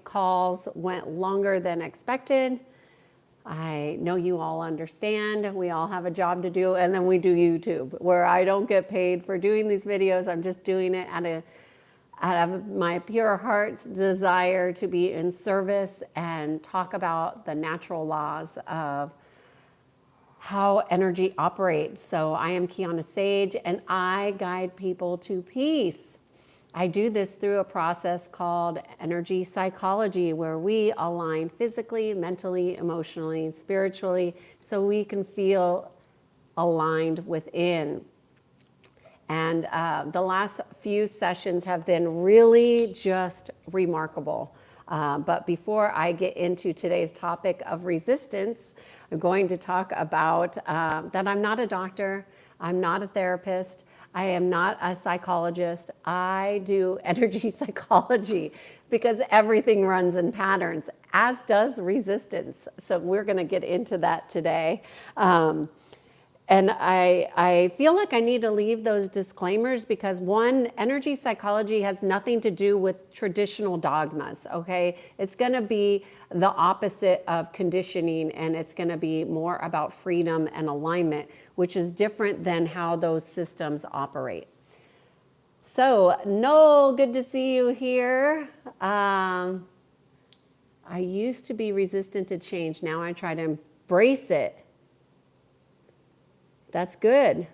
calls went longer than expected. I know you all understand. We all have a job to do, and then we do YouTube, where I don't get paid for doing these videos. I'm just doing it out of my pure heart's desire to be in service and talk about the natural laws of how energy operates. So I am Kiannaa Sadge, and I guide people to peace. I do this through a process called energy psychology, where we align physically, mentally, emotionally, spiritually, so we can feel aligned within. And the last few sessions have been really just remarkable. But before I get into today's topic of resistance, I'm going to talk about that I'm not a doctor, I'm not a therapist, I am not a psychologist. I do energy psychology because everything runs in patterns, as does resistance. So we're going to get into that today. And I feel like I need to leave those disclaimers because one, energy psychology has nothing to do with traditional dogmas, okay? It's gonna be the opposite of conditioning, and it's gonna be more about freedom and alignment, which is different than how those systems operate. So, Noel, good to see you here. I used to be resistant to change. Now I try to embrace it. That's good.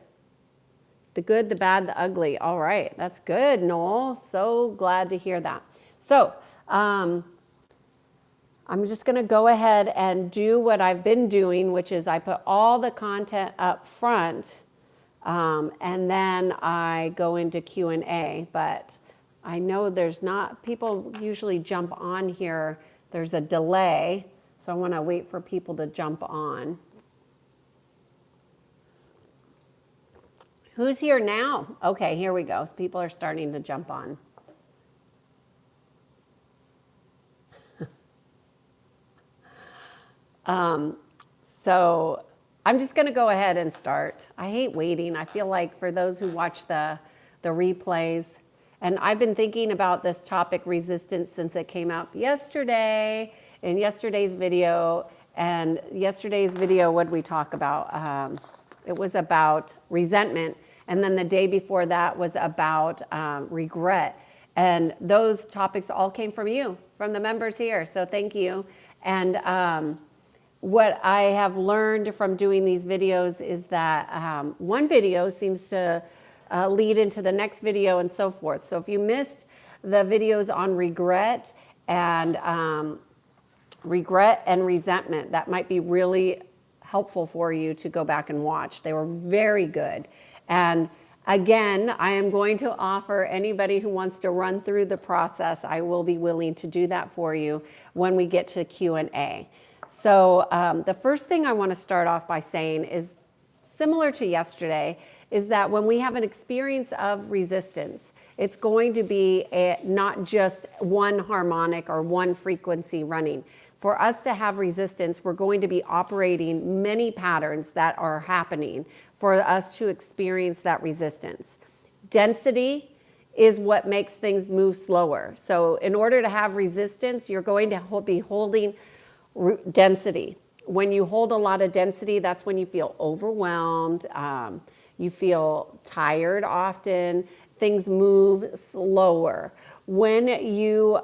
The good, the bad, the ugly. All right, that's good, Noel. So glad to hear that. So I'm just going to go ahead and do what I've been doing, which is I put all the content up front, and then I go into Q&A. But I know there's not, people usually jump on here. There's a delay, so I want to wait for people to jump on. Who's here now? Okay, here we go. So people are starting to jump on. So I'm just going to go ahead and start. I hate waiting. I feel like for those who watch the replays, and I've been thinking about this topic, resistance, since it came out yesterday in yesterday's video. And yesterday's video, what did we talk about? It was about resentment. And then the day before that was about regret. And those topics all came from you, from the members here. So thank you. And what I have learned from doing these videos is that one video seems to lead into the next video and so forth. So if you missed the videos on regret and resentment, that might be really helpful for you to go back and watch. They were very good. And again, I am going to offer anybody who wants to run through the process, I will be willing to do that for you when we get to Q&A. So the first thing I want to start off by saying is similar to yesterday, is that when we have an experience of resistance, it's going to be not just one harmonic or one frequency running. For us to have resistance, we're going to be operating many patterns that are happening for us to experience that resistance. Density is what makes things move slower. So in order to have resistance, you're going to be holding density. When you hold a lot of density, that's when you feel overwhelmed, you feel tired often, things move slower. When you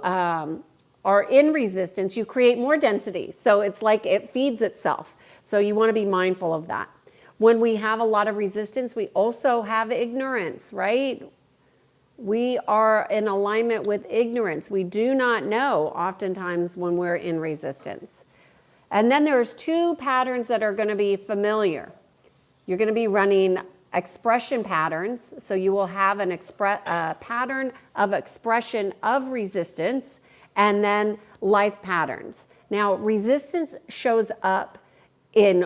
are in resistance, you create more density. So it's like it feeds itself. So you want to be mindful of that. When we have a lot of resistance, we also have ignorance, right? We are in alignment with ignorance. We do not know oftentimes when we're in resistance. And then there's two patterns that are going to be familiar. You're going to be running expression patterns. So you will have an pattern of expression of resistance, and then life patterns. Now, resistance shows up in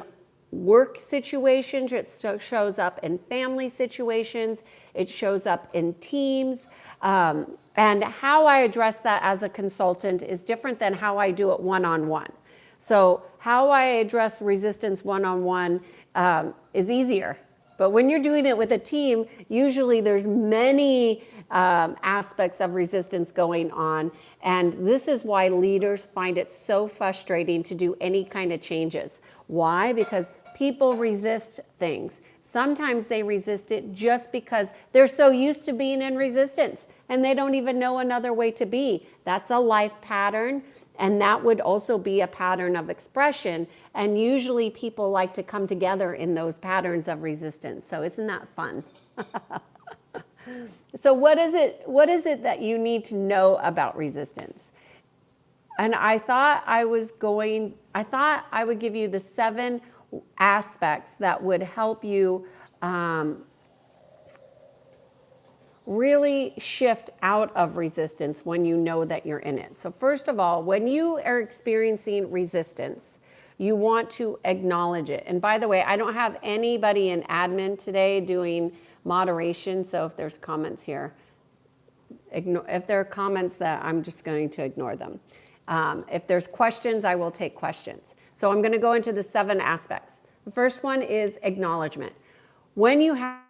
work situations, it shows up in family situations, it shows up in teams. And how I address that as a consultant is different than how I do it one-on-one. So how I address resistance one-on-one is easier. But when you're doing it with a team, usually there's many aspects of resistance going on. And this is why leaders find it so frustrating to do any kind of changes. Why? Because people resist things. Sometimes they resist it just because they're so used to being in resistance and they don't even know another way to be. That's a life pattern, and that would also be a pattern of expression. And usually people like to come together in those patterns of resistance. So isn't that fun? So what is it that you need to know about resistance? And I thought I would give you the 7 aspects that would help you really shift out of resistance when you know that you're in it. So first of all, when you are experiencing resistance, you want to acknowledge it. And by the way, I don't have anybody in admin today doing moderation, so if there's comments here, if there are comments, that I'm just going to ignore them. If there's questions, I will take questions. So I'm going to go into the 7 aspects. The first one is acknowledgement. When you have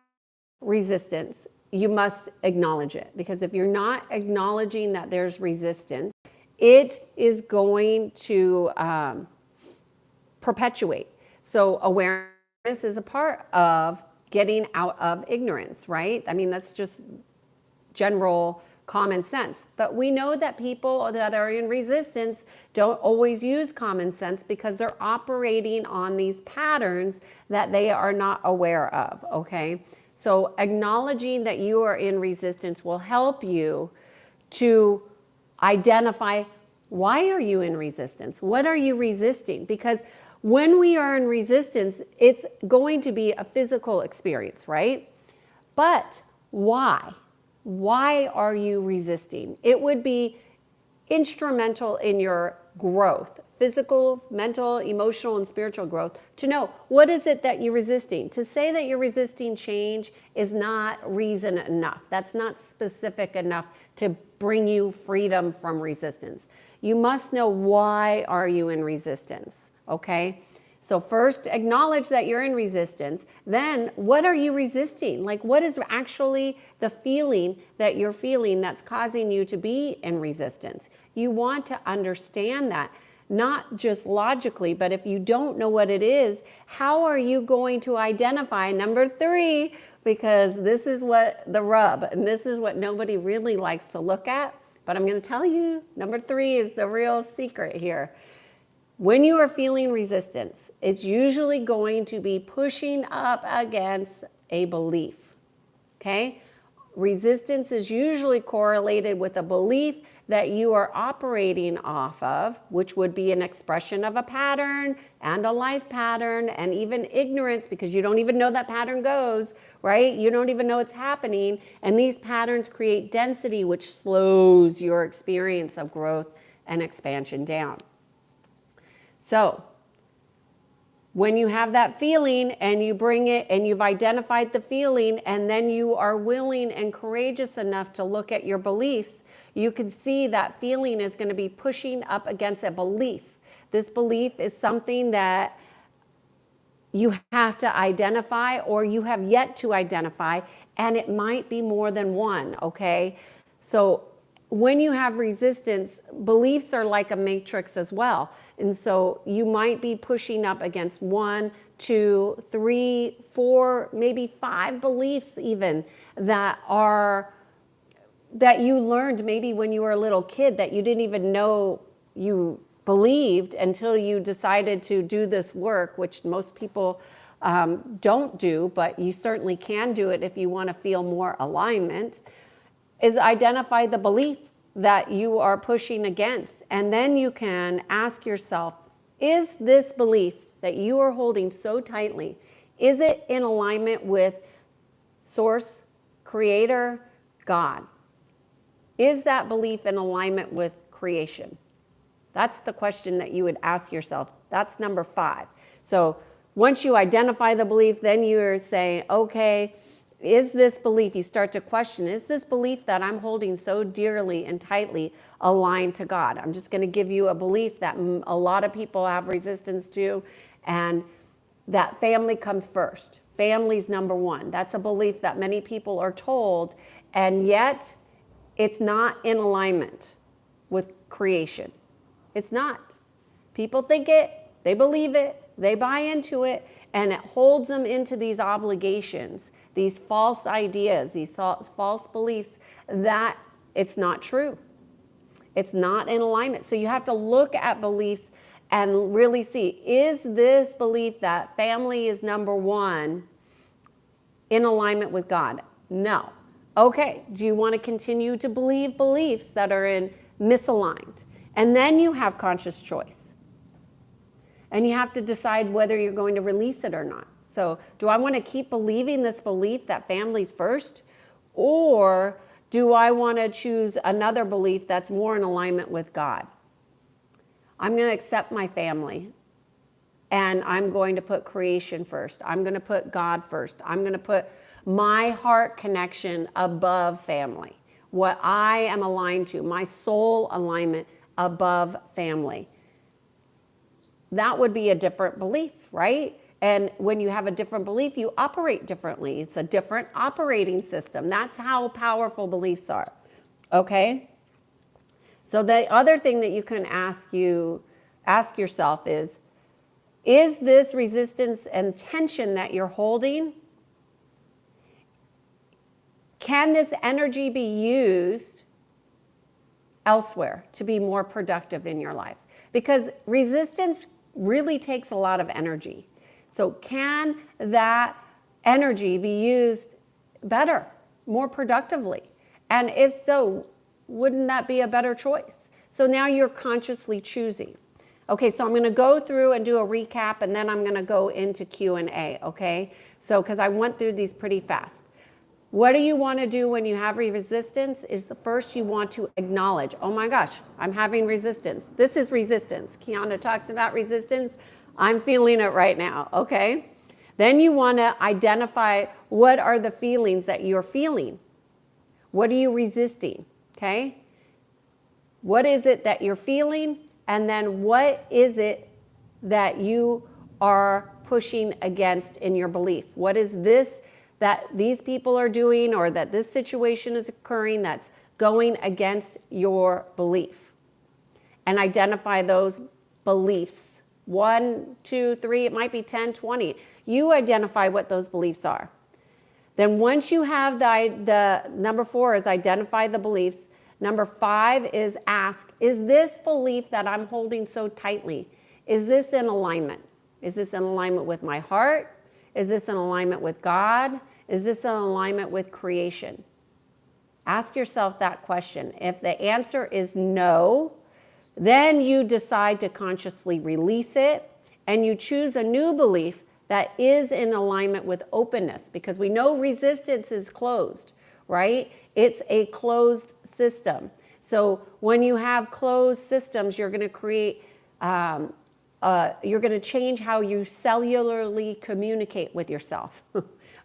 resistance, you must acknowledge it, because if you're not acknowledging that there's resistance, it is going to perpetuate. So awareness is a part of getting out of ignorance, right? I mean, that's just general common sense. But we know that people that are in resistance don't always use common sense because they're operating on these patterns that they are not aware of, okay? So acknowledging that you are in resistance will help you to identify, why are you in resistance? What are you resisting? Because when we are in resistance, it's going to be a physical experience, right? But why? Why are you resisting? It would be instrumental in your growth, physical, mental, emotional, and spiritual growth, to know what is it that you're resisting. To say that you're resisting change is not reason enough. That's not specific enough to bring you freedom from resistance. You must know, why are you in resistance, okay? So first, acknowledge that you're in resistance. Then, what are you resisting? Like, what is actually the feeling that you're feeling that's causing you to be in resistance? You want to understand that, not just logically, but if you don't know what it is, how are you going to identify number 3? Because this is what the rub, and this is what nobody really likes to look at. But I'm going to tell you, number 3 is the real secret here. When you are feeling resistance, it's usually going to be pushing up against a belief, okay? Resistance is usually correlated with a belief that you are operating off of, which would be an expression of a pattern and a life pattern, and even ignorance, because you don't even know that pattern goes, right? You don't even know it's happening. And these patterns create density, which slows your experience of growth and expansion down. So when you have that feeling and you bring it and you've identified the feeling, and then you are willing and courageous enough to look at your beliefs, you can see that feeling is going to be pushing up against a belief. This belief is something that you have to identify, or you have yet to identify, and it might be more than one, okay? So when you have resistance, beliefs are like a matrix as well. And so you might be pushing up against 1, 2, 3, 4, maybe 5 beliefs even that you learned maybe when you were a little kid that you didn't even know you believed until you decided to do this work, which most people don't do, but you certainly can do it if you want to feel more alignment, is identify the belief that you are pushing against. And then you can ask yourself, is this belief that you are holding so tightly, is it in alignment with Source, Creator, God? Is that belief in alignment with creation? That's the question that you would ask yourself. That's number 5. So once you identify the belief, then you're saying, okay, is this belief, you start to question, is this belief that I'm holding so dearly and tightly aligned to God? I'm just going to give you a belief that a lot of people have resistance to, and that family comes first. Family's number 1. That's a belief that many people are told, and yet it's not in alignment with creation. It's not. People think it, they believe it, they buy into it, and it holds them into these obligations, these false ideas, these false beliefs that it's not true. It's not in alignment. So you have to look at beliefs and really see, is this belief that family is number one in alignment with God? No. Okay, do you want to continue to believe beliefs that are in misaligned? And then you have conscious choice. And you have to decide whether you're going to release it or not. So do I want to keep believing this belief that family's first? Or do I want to choose another belief that's more in alignment with God? I'm going to accept my family. And I'm going to put creation first. I'm going to put God first. I'm going to put my heart connection above family. What I am aligned to, my soul alignment above family. That would be a different belief, right? And when you have a different belief, you operate differently. It's a different operating system. That's how powerful beliefs are, okay? So the other thing that you can ask yourself is this resistance and tension that you're holding, can this energy be used elsewhere to be more productive in your life? Because resistance really takes a lot of energy. So can that energy be used better, more productively? And if so, wouldn't that be a better choice? So now you're consciously choosing. Okay, so I'm going to go through and do a recap, and then I'm going to go into Q&A, okay? So, because I went through these pretty fast. What do you want to do when you have resistance? Is the first you want to acknowledge, oh my gosh, I'm having resistance. This is resistance. Kiannaa talks about resistance. I'm feeling it right now, okay? Then you want to identify what are the feelings that you're feeling. What are you resisting, okay? What is it that you're feeling? And then what is it that you are pushing against in your belief? What is this that these people are doing or that this situation is occurring that's going against your belief? And identify those beliefs. 1, 2, 3, it might be 10, 20. You identify what those beliefs are. Then once you have the number 4 is identify the beliefs. Number 5 is ask, is this belief that I'm holding so tightly, is this in alignment? Is this in alignment with my heart? Is this in alignment with God? Is this in alignment with creation? Ask yourself that question. If the answer is no, then you decide to consciously release it and you choose a new belief that is in alignment with openness, because we know resistance is closed, right? It's a closed system. So when you have closed systems, you're going to create, you're going to change how you cellularly communicate with yourself.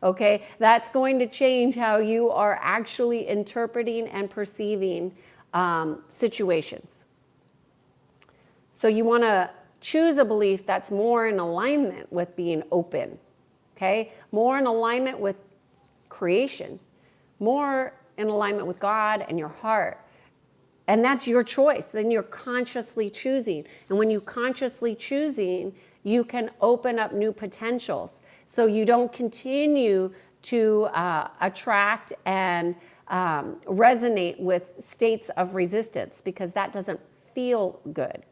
Okay, that's going to change how you are actually interpreting and perceiving situations. So you want to choose a belief that's more in alignment with being open, okay? More in alignment with creation, more in alignment with God and your heart. And that's your choice. Then you're consciously choosing. And when you consciously choosing, you can open up new potentials. So you don't continue to attract and resonate with states of resistance, because that doesn't feel good.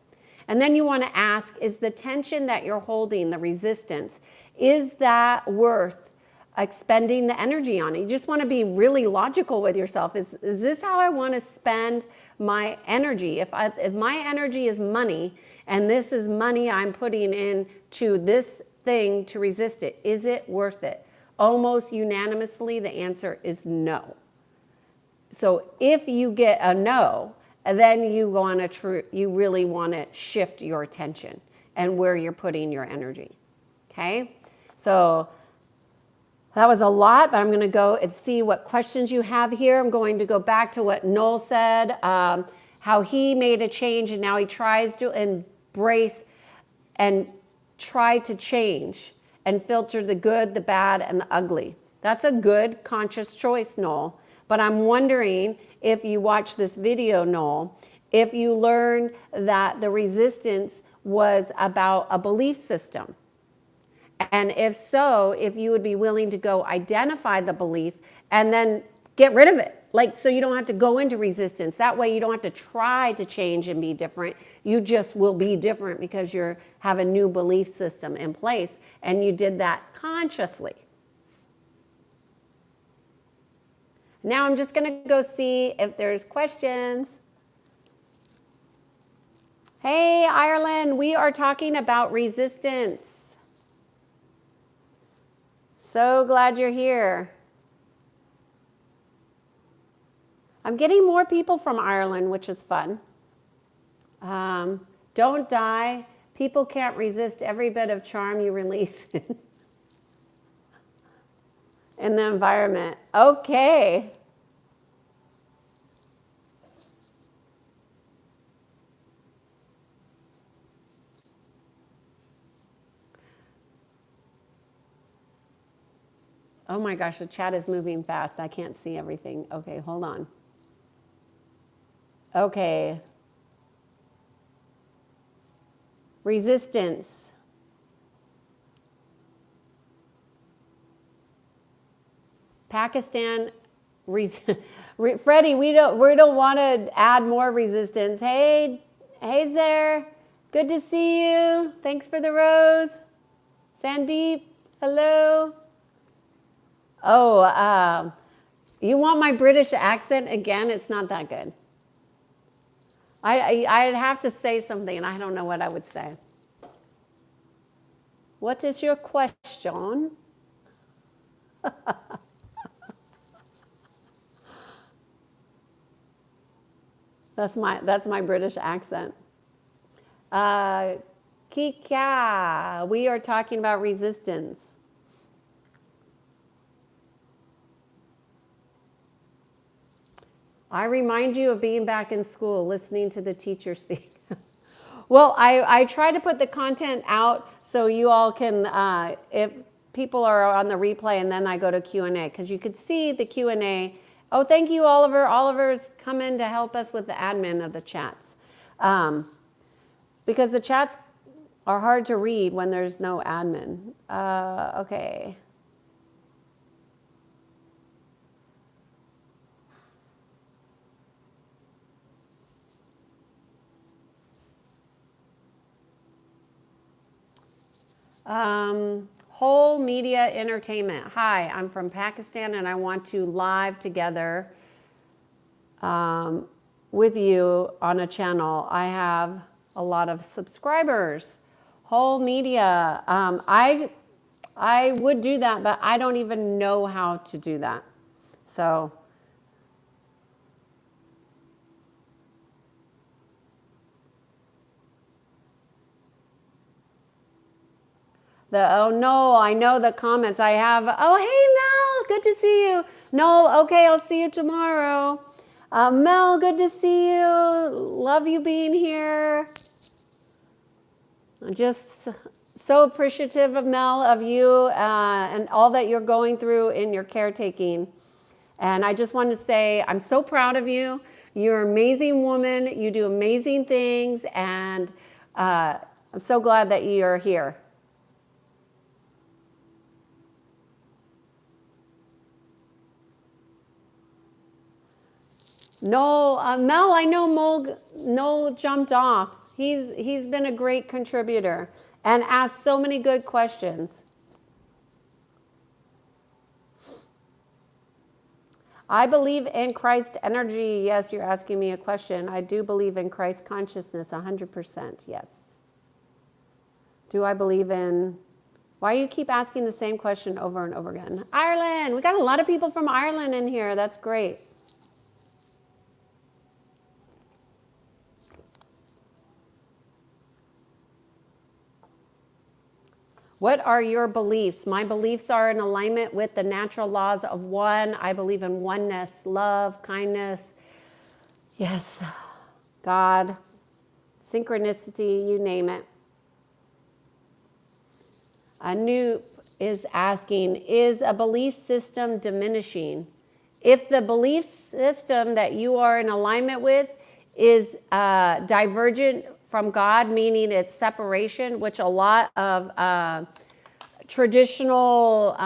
And then you want to ask, is the tension that you're holding, the resistance, is that worth expending the energy on it? You just want to be really logical with yourself. Is this how I want to spend my energy? If my energy is money, and this is money I'm putting into this thing to resist it, is it worth it? Almost unanimously, the answer is no. So if you get a no, then you really want to shift your attention and where you're putting your energy. Okay? So that was a lot, but I'm going to go and see what questions you have here. I'm going to go back to what Noel said, how he made a change and now he tries to embrace and try to change and filter the good, the bad, and the ugly. That's a good conscious choice, Noel. But I'm wondering if you watch this video, Noel, if you learn that the resistance was about a belief system. And if so, if you would be willing to go identify the belief and then get rid of it. Like, so you don't have to go into resistance. That way you don't have to try to change and be different. You just will be different because you have a new belief system in place, and you did that consciously. Now I'm just going to go see if there's questions. Hey, Ireland, we are talking about resistance. So glad you're here. I'm getting more people from Ireland, which is fun. Don't die. People can't resist every bit of charm you release in the environment. Okay. Oh my gosh, the chat is moving fast. I can't see everything. Okay, hold on. Okay. Resistance. Pakistan. Freddie, we don't want to add more resistance. Hey there. Good to see you. Thanks for the rose. Sandeep, hello. Oh, you want my British accent again? It's not that good. I'd have to say something, and I don't know what I would say. What is your question? That's my British accent. Kika, we are talking about resistance. I remind you of being back in school, listening to the teacher speak. Well, I try to put the content out so you all can, if people are on the replay, and then I go to Q&A, because you could see the Q&A. Oh, thank you, Oliver. Oliver's come in to help us with the admin of the chats. Because the chats are hard to read when there's no admin. Okay. Whole Media Entertainment. Hi, I'm from Pakistan, and I want to live together with you on a channel. I have a lot of subscribers. Whole Media. I would do that, but I don't even know how to do that. So oh no, I know the comments I have. Oh, hey Mel, good to see you. No, okay, I'll see you tomorrow. Mel, good to see you. Love you being here. I'm just so appreciative of Mel, of you, and all that you're going through in your caretaking. And I just want to say I'm so proud of you. You're an amazing woman. You do amazing things, and I'm so glad that you're here. Noel, Mel, I know Noel jumped off. He's been a great contributor and asked so many good questions. I believe in Christ energy. Yes, you're asking me a question. I do believe in Christ consciousness 100%. Yes. Do I believe in... Why do you keep asking the same question over and over again? Ireland. We got a lot of people from Ireland in here. That's great. What are your beliefs? My beliefs are in alignment with the natural laws of one. I believe in oneness, love, kindness. Yes, God, synchronicity, you name it. Anoop is asking, is a belief system diminishing? If the belief system that you are in alignment with is divergent from God, meaning it's separation, which a lot of traditional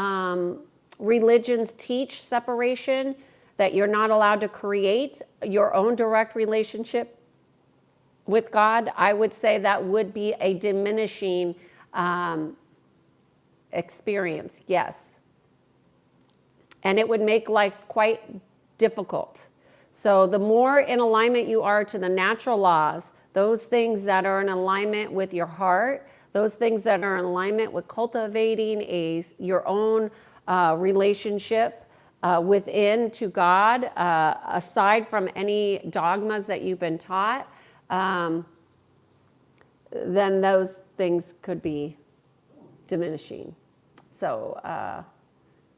religions teach separation, that you're not allowed to create your own direct relationship with God, I would say that would be a diminishing experience, yes. And it would make life quite difficult. So the more in alignment you are to the natural laws, those things that are in alignment with your heart, those things that are in alignment with cultivating your own relationship within to God, aside from any dogmas that you've been taught, then those things could be diminishing. So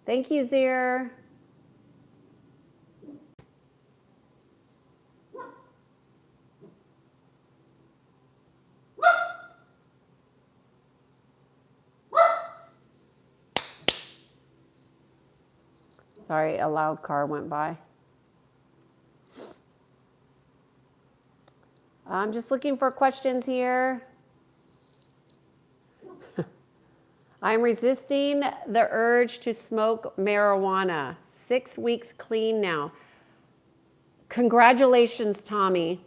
thank you, Zir. Sorry, a loud car went by. I'm just looking for questions here. I'm resisting the urge to smoke marijuana. 6 weeks clean now. Congratulations, Tommy.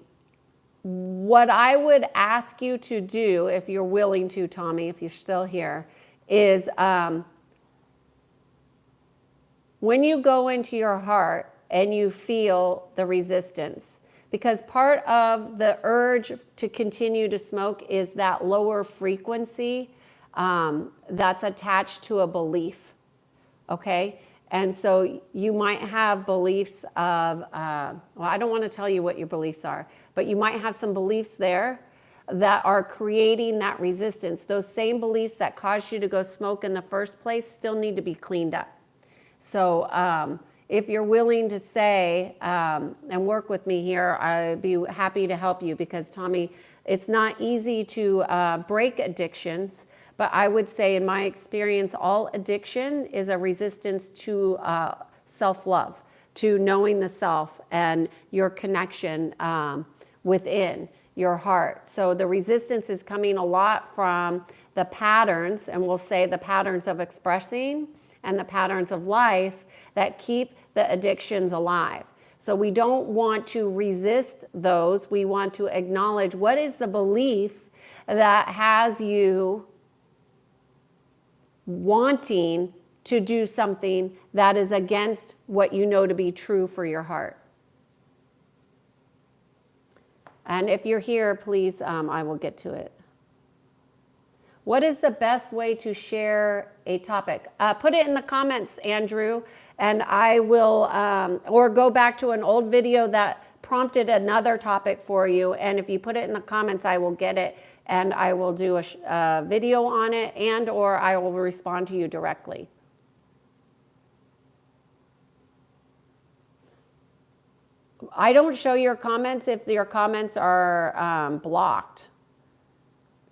What I would ask you to do, if you're willing to, Tommy, if you're still here, is when you go into your heart and you feel the resistance, because part of the urge to continue to smoke is that lower frequency that's attached to a belief, okay? And so you might have beliefs of, well, I don't want to tell you what your beliefs are, but you might have some beliefs there that are creating that resistance. Those same beliefs that caused you to go smoke in the first place still need to be cleaned up. So if you're willing to say and work with me here, I'd be happy to help you, because Tommy, it's not easy to break addictions, but I would say in my experience, all addiction is a resistance to self-love, to knowing the self and your connection within your heart. So the resistance is coming a lot from the patterns, and we'll say the patterns of expressing and the patterns of life that keep the addictions alive. So we don't want to resist those. We want to acknowledge what is the belief that has you wanting to do something that is against what you know to be true for your heart. And if you're here, please, I will get to it. What is the best way to share a topic? Put it in the comments, Andrew, and I will, or go back to an old video that prompted another topic for you. And if you put it in the comments, I will get it and I will do a video on it, and or I will respond to you directly. I don't show your comments if your comments are blocked.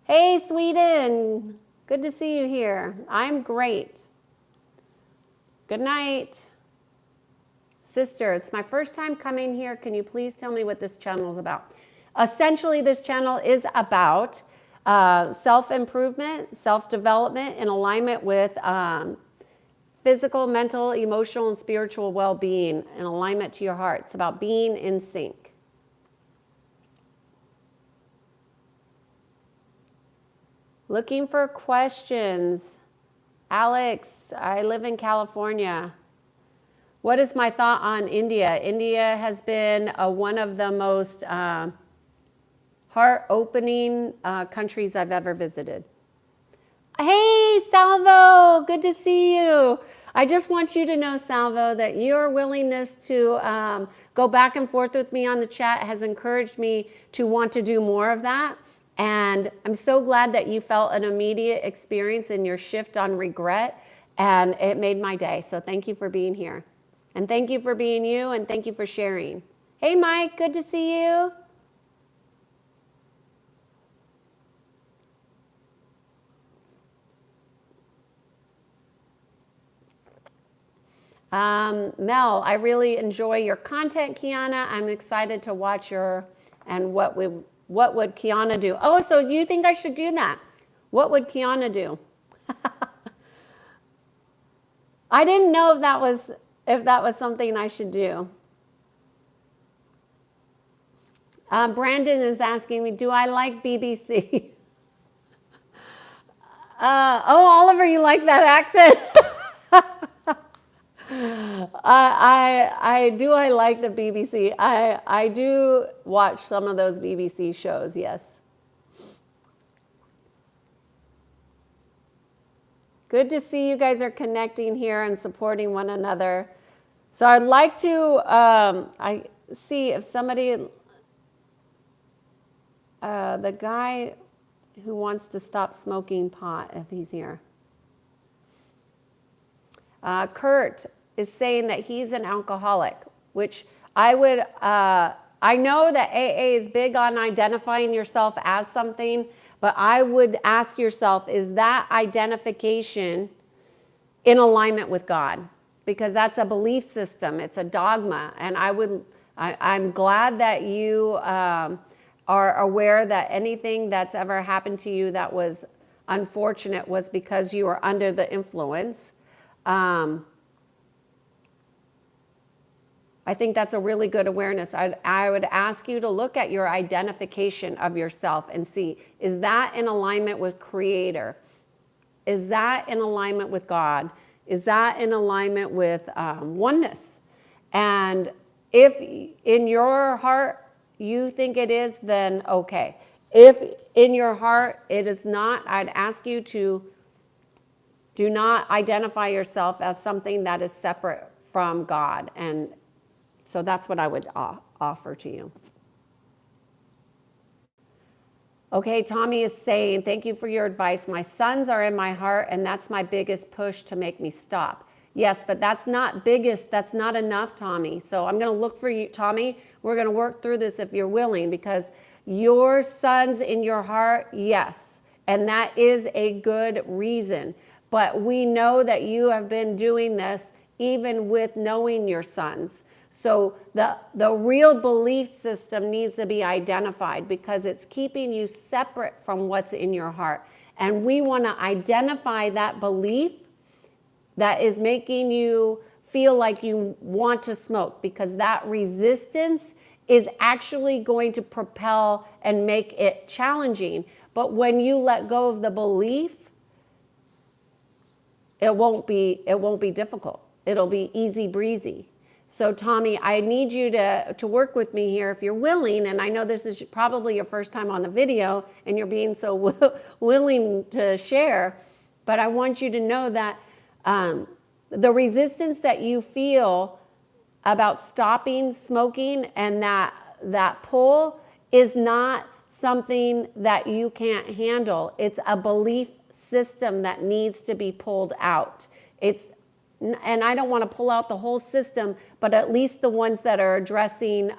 Hey, Sweden. Good to see you here. I'm great. Good night. Sister, it's my first time coming here. Can you please tell me what this channel is about? Essentially, this channel is about self-improvement, self-development in alignment with physical, mental, emotional, and spiritual well-being in alignment to your heart. It's about being in sync. Looking for questions. Alex, I live in California. What is my thought on India? India has been one of the most heart-opening countries I've ever visited. Hey, Salvo, good to see you. I just want you to know, Salvo, that your willingness to go back and forth with me on the chat has encouraged me to want to do more of that. And I'm so glad that you felt an immediate experience in your shift on regret, and it made my day. So thank you for being here. And thank you for being you, and thank you for sharing. Hey, Mike, good to see you. Mel, I really enjoy your content, Kiannaa. I'm excited to watch and what would Kiannaa do? Oh, so do you think I should do that? What would Kiannaa do? I didn't know if that was something I should do. Brandon is asking me, do I like BBC? Oh, Oliver, you like that accent? I like the BBC. I do watch some of those BBC shows, yes. Good to see you guys are connecting here and supporting one another. So I'd like to I see if somebody, the guy who wants to stop smoking pot, if he's here. Kurt is saying that he's an alcoholic, which I know that AA is big on identifying yourself as something, but I would ask yourself, is that identification in alignment with God? Because that's a belief system, it's a dogma, and I'm glad that you are aware that anything that's ever happened to you that was unfortunate was because you were under the influence. I think that's a really good awareness. I would ask you to look at your identification of yourself and see, is that in alignment with Creator? Is that in alignment with God? Is that in alignment with oneness? And if in your heart you think it is, then okay. If in your heart it is not, I'd ask you to do not identify yourself as something that is separate from God. And so that's what I would offer to you. Okay, Tommy is saying, thank you for your advice. My sons are in my heart, and that's my biggest push to make me stop. Yes, but that's not biggest. That's not enough, Tommy. So I'm going to look for you, Tommy. We're going to work through this if you're willing, because your sons in your heart, yes, and that is a good reason. But we know that you have been doing this even with knowing your sons. So the real belief system needs to be identified because it's keeping you separate from what's in your heart. And we want to identify that belief that is making you feel like you want to smoke, because that resistance is actually going to propel and make it challenging. But when you let go of the belief, it won't be difficult. It'll be easy breezy. So Tommy, I need you to work with me here if you're willing, and I know this is probably your first time on the video and you're being so willing to share, but I want you to know that the resistance that you feel about stopping smoking and that pull is not something that you can't handle. It's a belief system that needs to be pulled out. And I don't want to pull out the whole system, but at least the ones that are addressing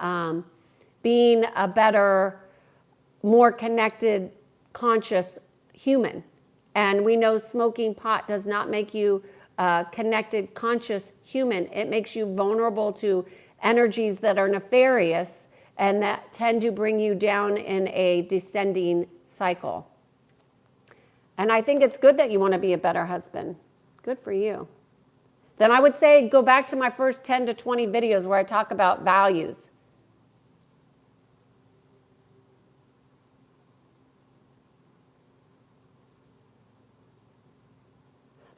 being a better, more connected, conscious human. And we know smoking pot does not make you a connected, conscious human. It makes you vulnerable to energies that are nefarious and that tend to bring you down in a descending cycle. And I think it's good that you want to be a better husband. Good for you. Then I would say go back to my first 10 to 20 videos where I talk about values.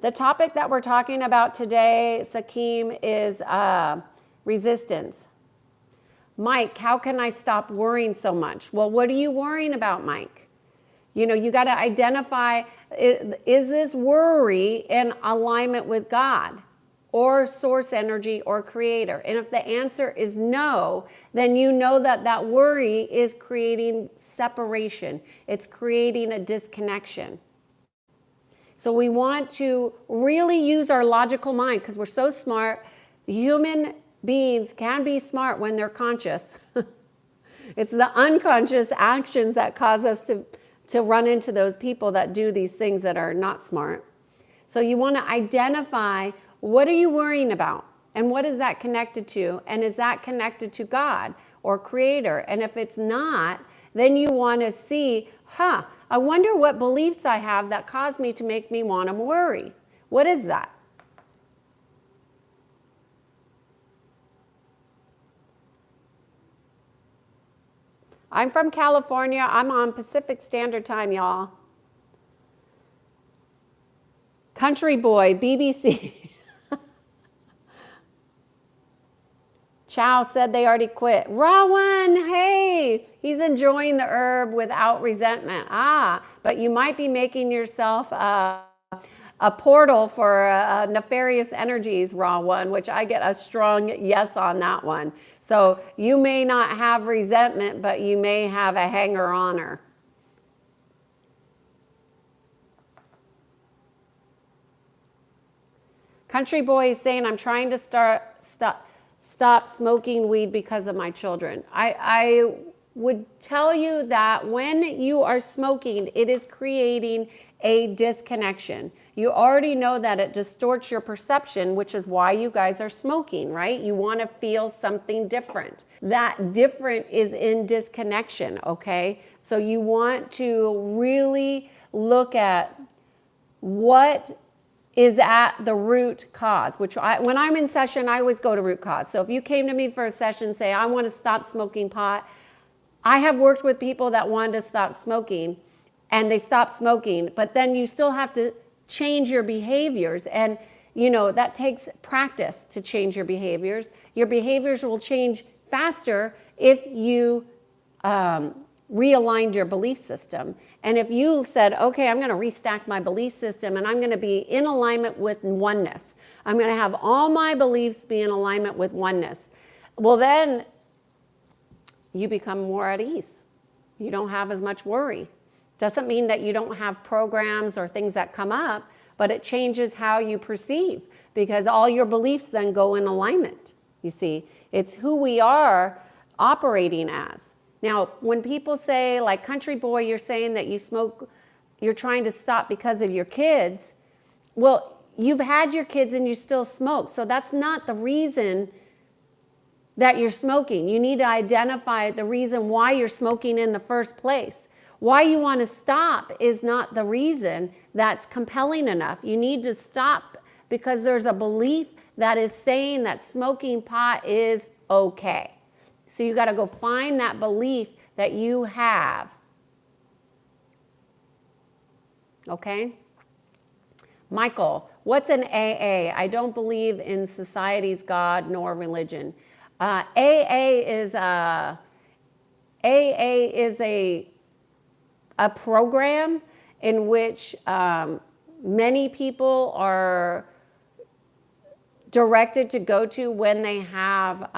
The topic that we're talking about today, Sakim, is resistance. Mike, how can I stop worrying so much? Well, what are you worrying about, Mike? You got to identify, is this worry in alignment with God or source energy or creator? And if the answer is no, then you know that worry is creating separation. It's creating a disconnection. So we want to really use our logical mind because we're so smart. Human beings can be smart when they're conscious. It's the unconscious actions that cause us to run into those people that do these things that are not smart. So you want to identify, what are you worrying about? And what is that connected to? And is that connected to God or Creator? And if it's not, then you want to see, I wonder what beliefs I have that cause me to make me want to worry. What is that? I'm from California. I'm on Pacific Standard Time, y'all. Country Boy, BBC. Chow said they already quit. Raw one, hey, he's enjoying the herb without resentment. But you might be making yourself a portal for nefarious energies, Raw one, which I get a strong yes on that one. So you may not have resentment, but you may have a hanger-oner. Country Boy is saying, I'm trying to stop smoking weed because of my children. I would tell you that when you are smoking, it is creating a disconnection. You already know that it distorts your perception, which is why you guys are smoking, right? You want to feel something different. That different is in disconnection, okay? So you want to really look at what is at the root cause, which when I'm in session, I always go to root cause. So if you came to me for a session, say, I want to stop smoking pot. I have worked with people that wanted to stop smoking and they stopped smoking, but then you still have to change your behaviors. And, that takes practice to change your behaviors. Your behaviors will change faster if you realigned your belief system. And if you said, okay, I'm going to restack my belief system and I'm going to be in alignment with oneness. I'm going to have all my beliefs be in alignment with oneness. Well, then you become more at ease. You don't have as much worry. Doesn't mean that you don't have programs or things that come up, but it changes how you perceive because all your beliefs then go in alignment. You see, it's who we are operating as. Now, when people say, like Country Boy, you're saying that you smoke, you're trying to stop because of your kids. Well, you've had your kids and you still smoke. So that's not the reason that you're smoking. You need to identify the reason why you're smoking in the first place. Why you want to stop is not the reason that's compelling enough. You need to stop because there's a belief that is saying that smoking pot is okay. So you got to go find that belief that you have. Okay? Michael, what's an AA? I don't believe in society's God nor religion. AA is a program in which many people are directed to go to when they have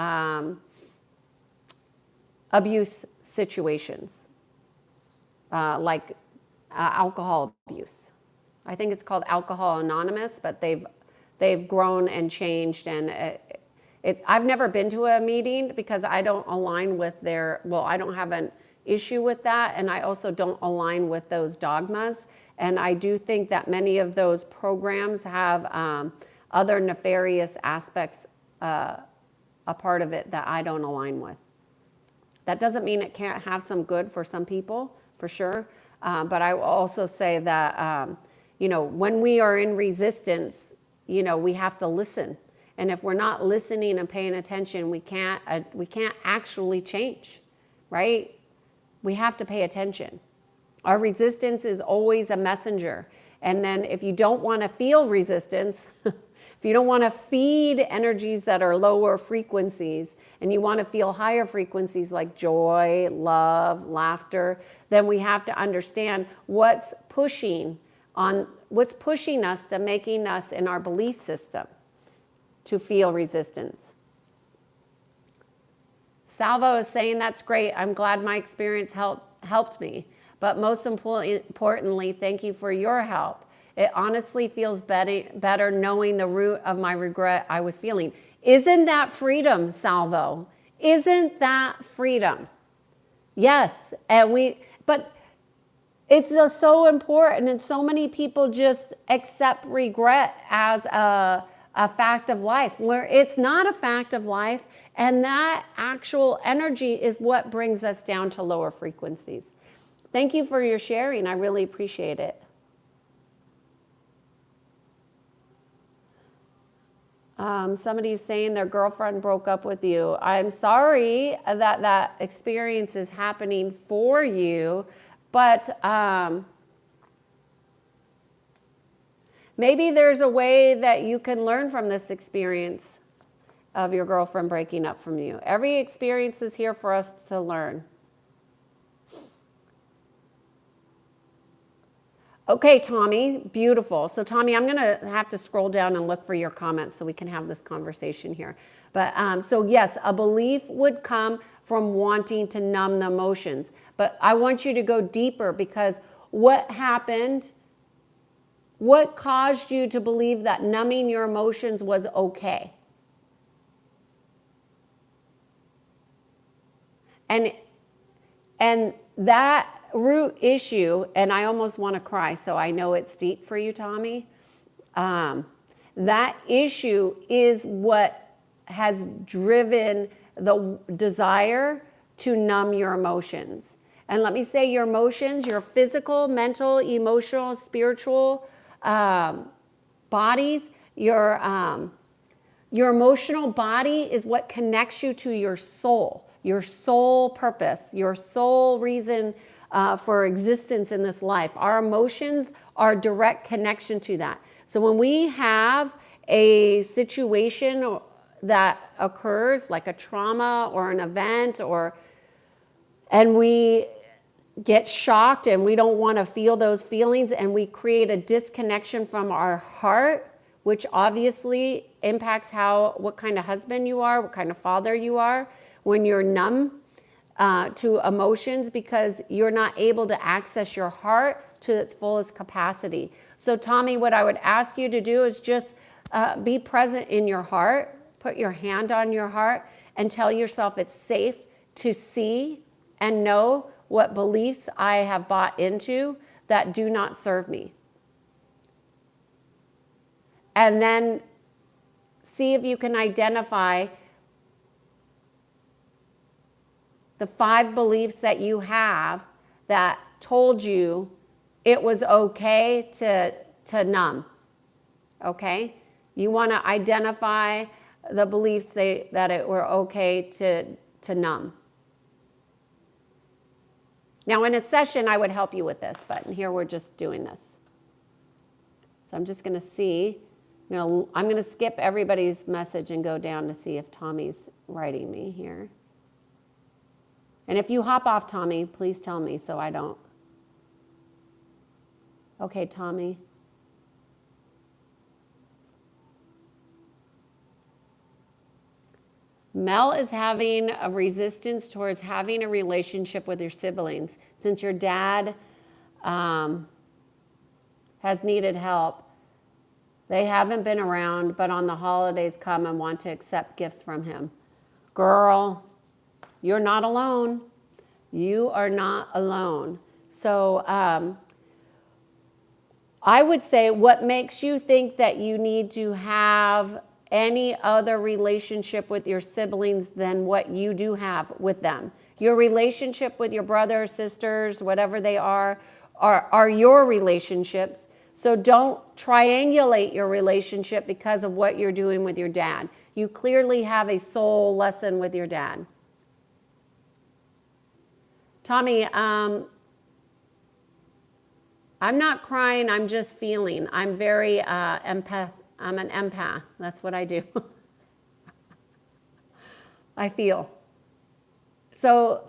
abuse situations, like alcohol abuse. I think it's called Alcohol Anonymous, but they've grown and changed. And I've never been to a meeting because I don't align with I don't have an issue with that, and I also don't align with those dogmas. And I do think that many of those programs have other nefarious aspects a part of it that I don't align with. That doesn't mean it can't have some good for some people, for sure. But I will also say that, when we are in resistance, we have to listen. And if we're not listening and paying attention, we can't actually change, right? We have to pay attention. Our resistance is always a messenger. And then if you don't want to feel resistance, if you don't want to feed energies that are lower frequencies, and you want to feel higher frequencies like joy, love, laughter, then we have to understand what's pushing us to making us in our belief system to feel resistance. Salvo is saying, that's great. I'm glad my experience helped me. But most importantly, thank you for your help. It honestly feels better knowing the root of my regret I was feeling. Isn't that freedom, Salvo? Isn't that freedom? Yes, but it's so important, and so many people just accept regret as a a fact of life, where it's not a fact of life, and that actual energy is what brings us down to lower frequencies. Thank you for your sharing. I really appreciate it. Somebody's saying their girlfriend broke up with you. I'm sorry that that experience is happening for you, but maybe there's a way that you can learn from this experience of your girlfriend breaking up from you. Every experience is here for us to learn. Okay, Tommy, beautiful. So Tommy, I'm gonna have to scroll down and look for your comments so we can have this conversation here. But so yes, a belief would come from wanting to numb the emotions. But I want you to go deeper, because what happened, what caused you to believe that numbing your emotions was okay? And that root issue, and I almost want to cry, so I know it's deep for you, Tommy. That issue is what has driven the desire to numb your emotions. And let me say, your emotions, your physical, mental, emotional, spiritual bodies, your emotional body is what connects you to your soul purpose, your soul reason for existence in this life. Our emotions are a direct connection to that. So when we have a situation that occurs, like a trauma or an event, and we get shocked and we don't want to feel those feelings, and we create a disconnection from our heart, which obviously impacts what kind of husband you are, what kind of father you are, when you're numb to emotions because you're not able to access your heart to its fullest capacity. So Tommy, what I would ask you to do is just be present in your heart, put your hand on your heart, and tell yourself it's safe to see and know what beliefs I have bought into that do not serve me. And then see if you can identify the 5 beliefs that you have that told you it was okay to numb. Okay? You want to identify the beliefs that it were okay to numb. Now, in a session, I would help you with this, but here we're just doing this. So I'm just going to see. I'm going to skip everybody's message and go down to see if Tommy's writing me here. And if you hop off, Tommy, please tell me so I don't. Okay, Tommy. Mel is having a resistance towards having a relationship with your siblings. Since your dad has needed help, they haven't been around, but on the holidays come and want to accept gifts from him. Girl, you're not alone. You are not alone. So I would say, what makes you think that you need to have any other relationship with your siblings than what you do have with them? Your relationship with your brothers, sisters, whatever they are your relationships. So don't triangulate your relationship because of what you're doing with your dad. You clearly have a soul lesson with your dad. Tommy, I'm not crying, I'm just feeling. I'm very empath. I'm an empath. That's what I do. I feel. So,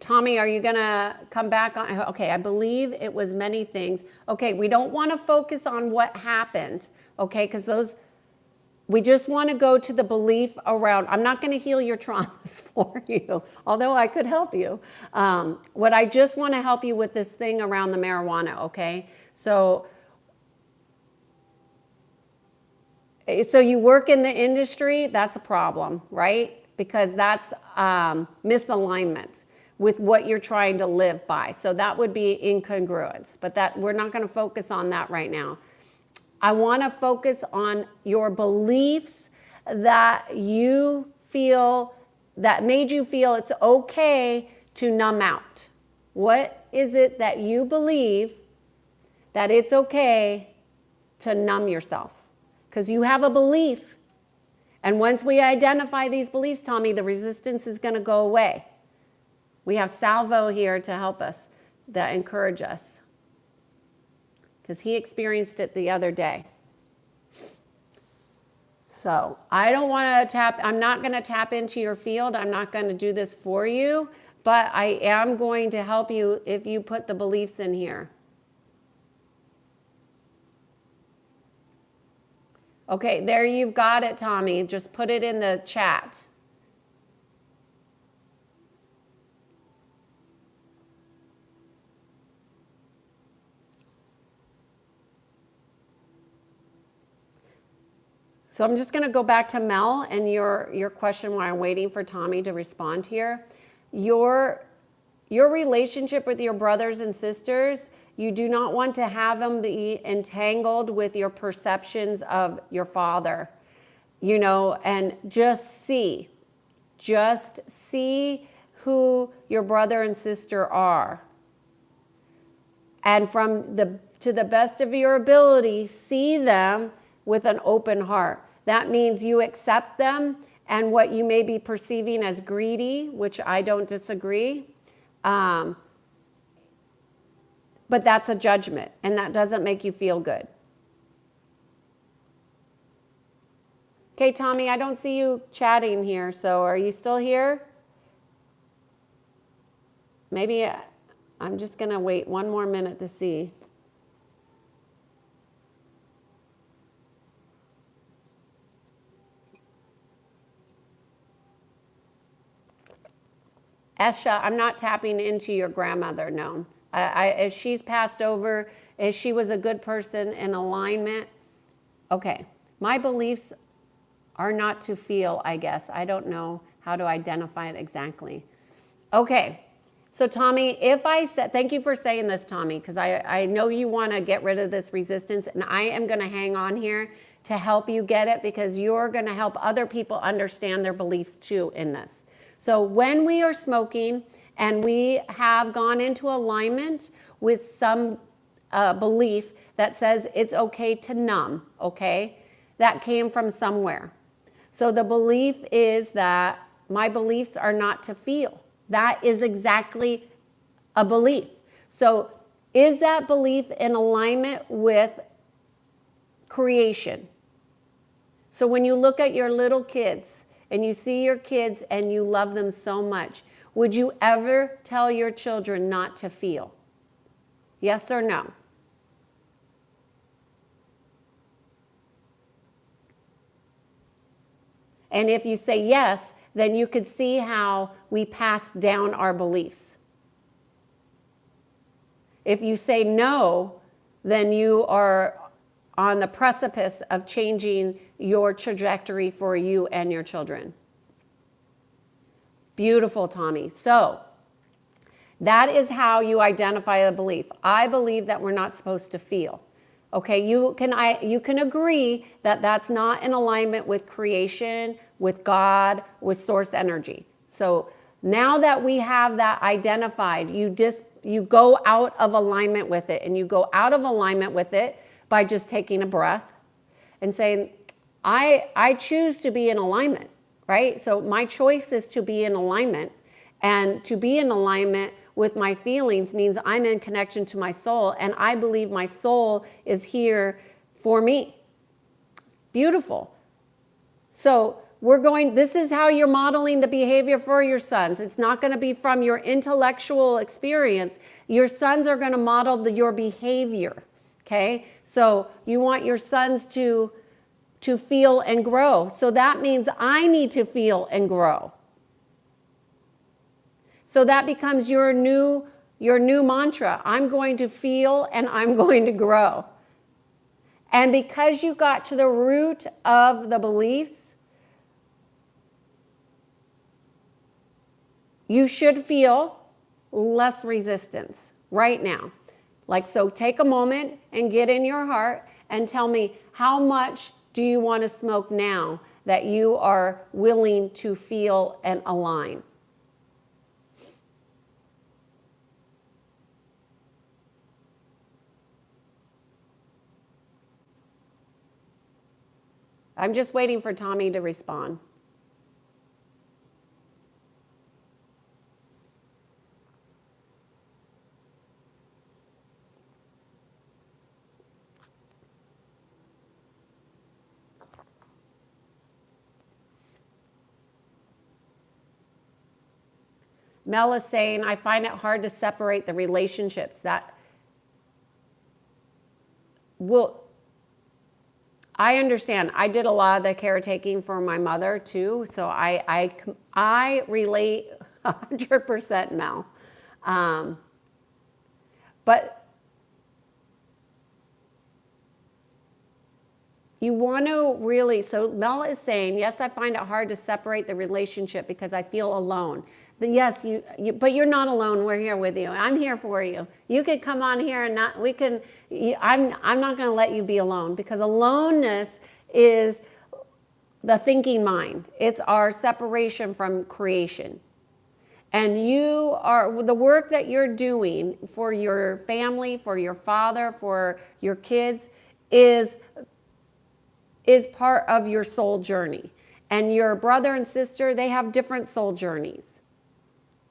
Tommy, are you going to come back on? Okay, I believe it was many things. Okay, we don't want to focus on what happened, okay, because we just want to go to the belief around. I'm not going to heal your traumas for you, although I could help you. What I just want to help you with this thing around the marijuana, okay? So you work in the industry, that's a problem, right? Because that's misalignment with what you're trying to live by. So that would be incongruence, but we're not going to focus on that right now. I want to focus on your beliefs that you feel, that made you feel it's okay to numb out. What is it that you believe that it's okay to numb yourself? Because you have a belief. And once we identify these beliefs, Tommy, the resistance is going to go away. We have Salvo here to help us, that encourage us. Because he experienced it the other day. So I don't want to I'm not going to tap into your field. I'm not going to do this for you, but I am going to help you if you put the beliefs in here. Okay, there you've got it, Tommy. Just put it in the chat. So I'm just going to go back to Mel and your question while I'm waiting for Tommy to respond here. Your relationship with your brothers and sisters, you do not want to have them be entangled with your perceptions of your father, and just see who your brother and sister are. And to the best of your ability, see them with an open heart. That means you accept them and what you may be perceiving as greedy, which I don't disagree. But that's a judgment, and that doesn't make you feel good. Okay, Tommy, I don't see you chatting here, so are you still here? Maybe I'm just going to wait one more minute to see. Esha, I'm not tapping into your grandmother, no. If she's passed over, if she was a good person in alignment, okay. My beliefs are not to feel, I guess. I don't know how to identify it exactly. Okay, so Tommy, if I said, thank you for saying this, Tommy, because I know you want to get rid of this resistance, and I am going to hang on here to help you get it, because you're going to help other people understand their beliefs too in this. So when we are smoking and we have gone into alignment with some belief that says it's okay to numb, okay, that came from somewhere. So the belief is that my beliefs are not to feel. That is exactly a belief. So is that belief in alignment with creation? So when you look at your little kids, and you see your kids and you love them so much, would you ever tell your children not to feel? Yes or no? And if you say yes, then you could see how we pass down our beliefs. If you say no, then you are on the precipice of changing your trajectory for you and your children. Beautiful, Tommy. So that is how you identify a belief. I believe that we're not supposed to feel. Okay, you can agree that that's not in alignment with creation, with God, with source energy. So now that we have that identified, you go out of alignment with it, and you go out of alignment with it by just taking a breath and saying, I choose to be in alignment, right? So my choice is to be in alignment, and to be in alignment with my feelings means I'm in connection to my soul, and I believe my soul is here for me. Beautiful. So this is how you're modeling the behavior for your sons. It's not going to be from your intellectual experience. Your sons are going to model your behavior. Okay, so you want your sons to feel and grow. So that means I need to feel and grow. So that becomes your new mantra. I'm going to feel and I'm going to grow. And because you got to the root of the beliefs, you should feel less resistance right now. So take a moment and get in your heart and tell me, how much do you want to smoke now that you are willing to feel and align? I'm just waiting for Tommy to respond. Mel is saying, I find it hard to separate the relationships that will. I understand. I did a lot of the caretaking for my mother too, so I relate 100%, Mel. But you want to really, so Mel is saying, yes, I find it hard to separate the relationship because I feel alone. But yes, but you're not alone. We're here with you. I'm here for you. You could come on here and I'm not going to let you be alone, because aloneness is the thinking mind. It's our separation from creation. And the work that you're doing for your family, for your father, for your kids is part of your soul journey. And your brother and sister, they have different soul journeys.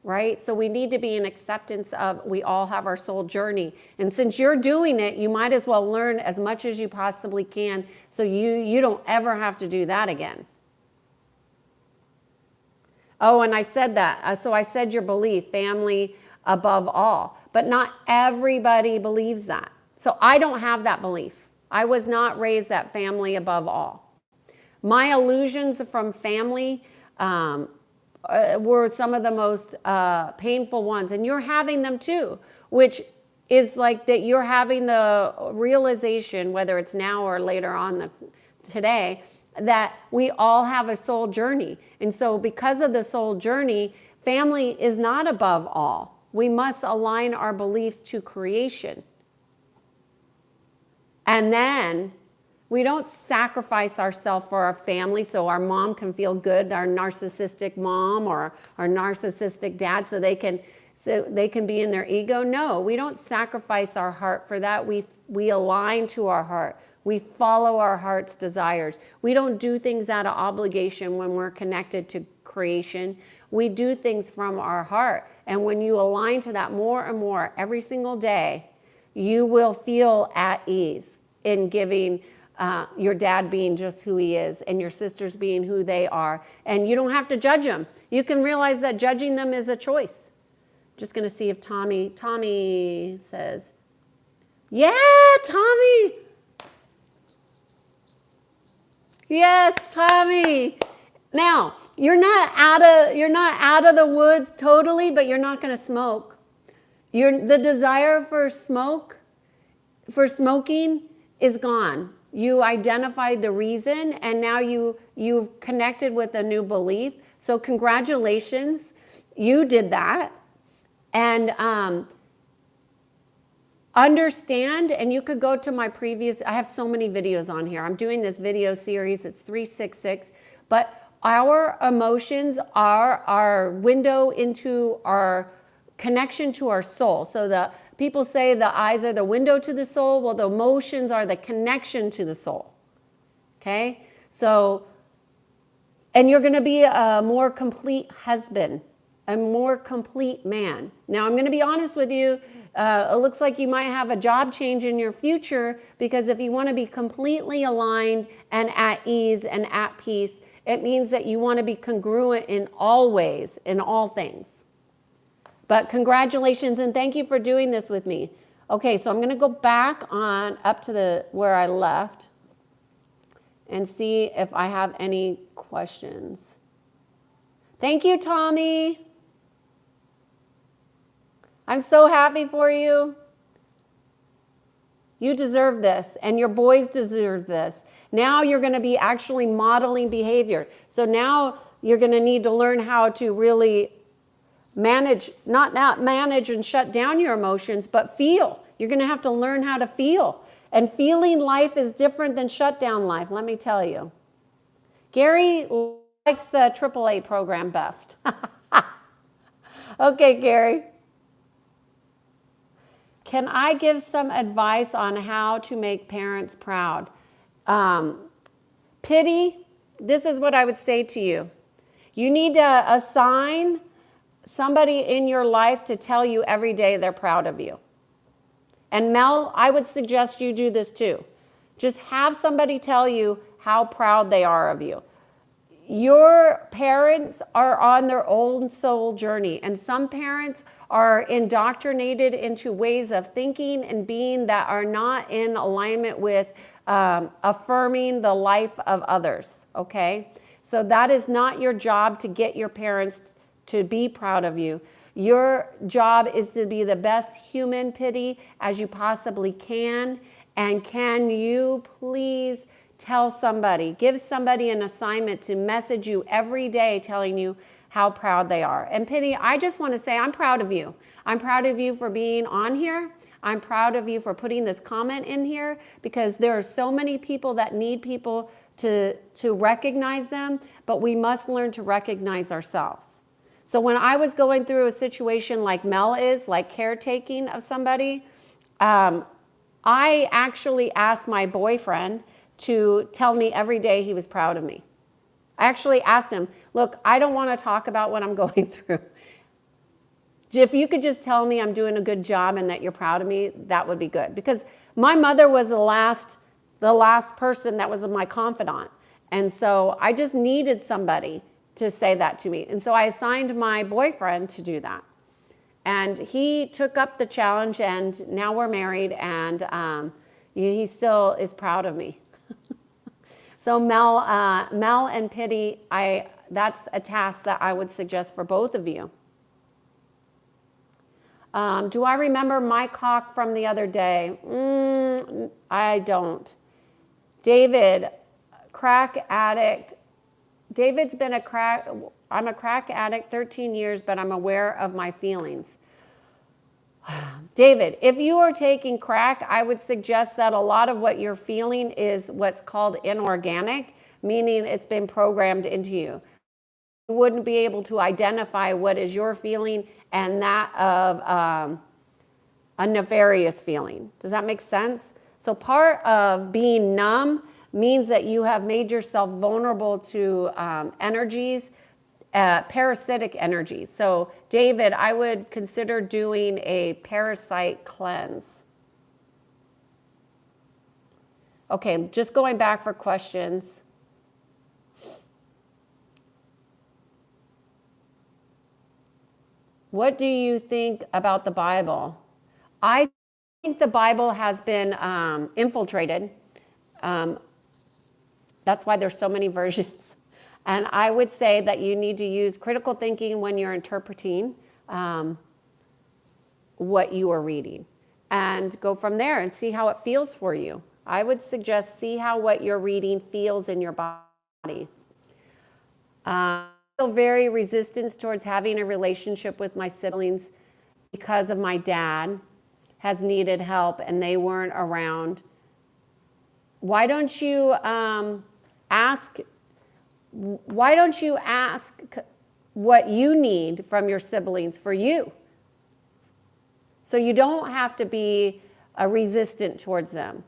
Right? So we need to be in acceptance of, we all have our soul journey. And since you're doing it, you might as well learn as much as you possibly can, so you don't ever have to do that again. Oh, and I said that. So I said your belief, family above all. But not everybody believes that. So I don't have that belief. I was not raised that family above all. My illusions from family were some of the most painful ones. And you're having them too, which is like that you're having the realization, whether it's now or later on today, that we all have a soul journey. And so because of the soul journey, family is not above all. We must align our beliefs to creation. And then we don't sacrifice ourselves for our family so our mom can feel good, our narcissistic mom or our narcissistic dad, so they can be in their ego. No, we don't sacrifice our heart for that. We align to our heart. We follow our heart's desires. We don't do things out of obligation when we're connected to creation. We do things from our heart. And when you align to that more and more every single day, you will feel at ease in giving your dad being just who he is and your sisters being who they are. And you don't have to judge them. You can realize that judging them is a choice. Just going to see if Tommy says, yeah, Tommy. Yes, Tommy. Now, you're not out of the woods totally, but you're not going to smoke. The desire for smoking is gone. You identified the reason, and now you've connected with a new belief. So congratulations, you did that. And understand, and you could go to my previous, I have so many videos on here. I'm doing this video series, it's 366, but our emotions are our window into our connection to our soul. So people say the eyes are the window to the soul. Well, the emotions are the connection to the soul. Okay? So, and you're going to be a more complete husband, a more complete man. Now, I'm going to be honest with you. It looks like you might have a job change in your future, because if you want to be completely aligned and at ease and at peace, it means that you want to be congruent in all ways, in all things. But congratulations, and thank you for doing this with me. Okay, so I'm going to go back on up to where I left and see if I have any questions. Thank you, Tommy. I'm so happy for you. You deserve this, and your boys deserve this. Now you're going to be actually modeling behavior. So now you're going to need to learn how to really manage, not manage and shut down your emotions, but feel. You're going to have to learn how to feel. And feeling life is different than shutdown life, let me tell you. Gary likes the AAA program best. Okay, Gary. Can I give some advice on how to make parents proud? Pity, this is what I would say to you. You need to assign somebody in your life to tell you every day they're proud of you. And Mel, I would suggest you do this too. Just have somebody tell you how proud they are of you. Your parents are on their own soul journey, and some parents are indoctrinated into ways of thinking and being that are not in alignment with affirming the life of others, okay? So that is not your job to get your parents to be proud of you. Your job is to be the best human Pity as you possibly can. And can you please tell somebody, give somebody an assignment to message you every day telling you how proud they are. And Pity, I just want to say I'm proud of you. I'm proud of you for being on here. I'm proud of you for putting this comment in here, because there are so many people that need people to recognize them, but we must learn to recognize ourselves. So when I was going through a situation like Mel is, like caretaking of somebody, I actually asked my boyfriend to tell me every day he was proud of me. I actually asked him, look, I don't want to talk about what I'm going through. If you could just tell me I'm doing a good job and that you're proud of me, that would be good. Because my mother was the last person that was my confidant. And so I just needed somebody to say that to me. And so I assigned my boyfriend to do that. And he took up the challenge, and now we're married, and he still is proud of me. So Mel and Pity, that's a task that I would suggest for both of you. Do I remember my cock from the other day? I don't. David, crack addict. David's been I'm a crack addict 13 years, but I'm aware of my feelings. David, if you are taking crack, I would suggest that a lot of what you're feeling is what's called inorganic, meaning it's been programmed into you. You wouldn't be able to identify what is your feeling and that of a nefarious feeling. Does that make sense? So part of being numb means that you have made yourself vulnerable to energies, parasitic energies. So David, I would consider doing a parasite cleanse. Okay, just going back for questions. What do you think about the Bible? I think the Bible has been infiltrated. That's why there's so many versions. And I would say that you need to use critical thinking when you're interpreting what you are reading, and go from there and see how it feels for you. I would suggest see how what you're reading feels in your body. I feel very resistance towards having a relationship with my siblings because of my dad has needed help and they weren't around. Why don't you ask what you need from your siblings for you? So you don't have to be resistant towards them.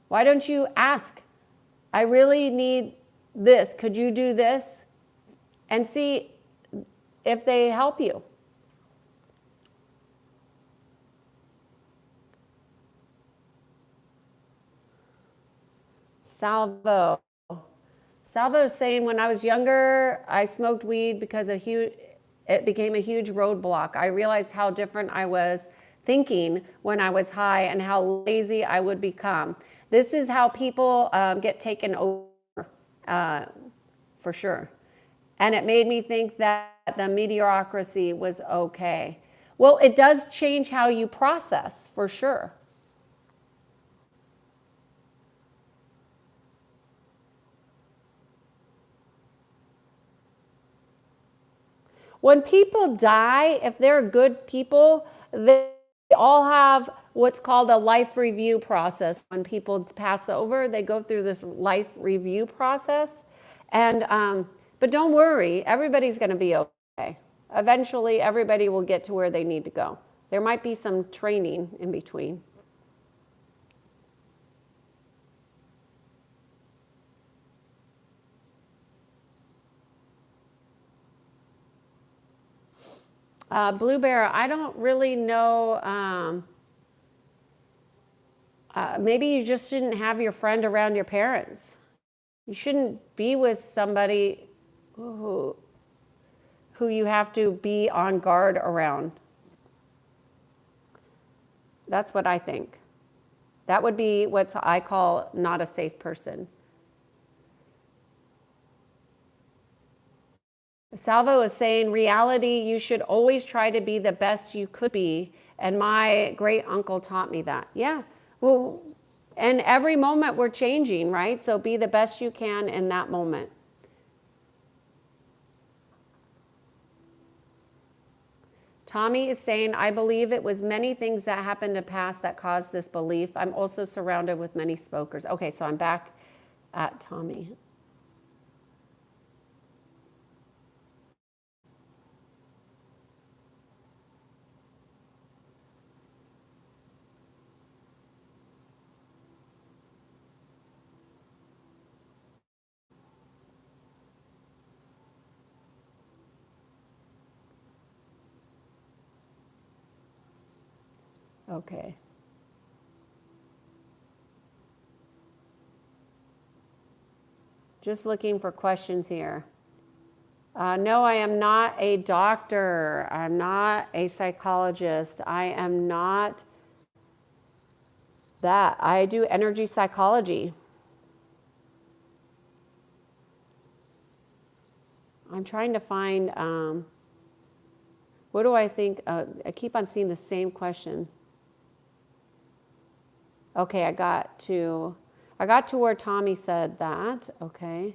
Why don't you ask, I really need this, could you do this? And see if they help you. Salvo is saying, when I was younger, I smoked weed because it became a huge roadblock. I realized how different I was thinking when I was high and how lazy I would become. This is how people get taken over, for sure. And it made me think that the mediocrity was okay. Well, it does change how you process, for sure. When people die, if they're good people, they We all have what's called a life review process. When people pass over, they go through this life review process. And but don't worry, everybody's going to be okay. Eventually, everybody will get to where they need to go. There might be some training in between. Blue Bear, I don't really know. Maybe you just shouldn't have your friend around your parents. You shouldn't be with somebody who you have to be on guard around. That's what I think. That would be what I call not a safe person. Salvo is saying, reality, you should always try to be the best you could be. And my great uncle taught me that. Yeah. Well, and every moment we're changing, right? So be the best you can in that moment. Tommy is saying, I believe it was many things that happened in the past that caused this belief. I'm also surrounded with many smokers. Okay, so I'm back at Tommy. Okay. Just looking for questions here. No, I am not a doctor. I'm not a psychologist. I am not that. I do energy psychology. I'm trying to find, what do I think? I keep on seeing the same question. Okay, I got to where Tommy said that. Okay.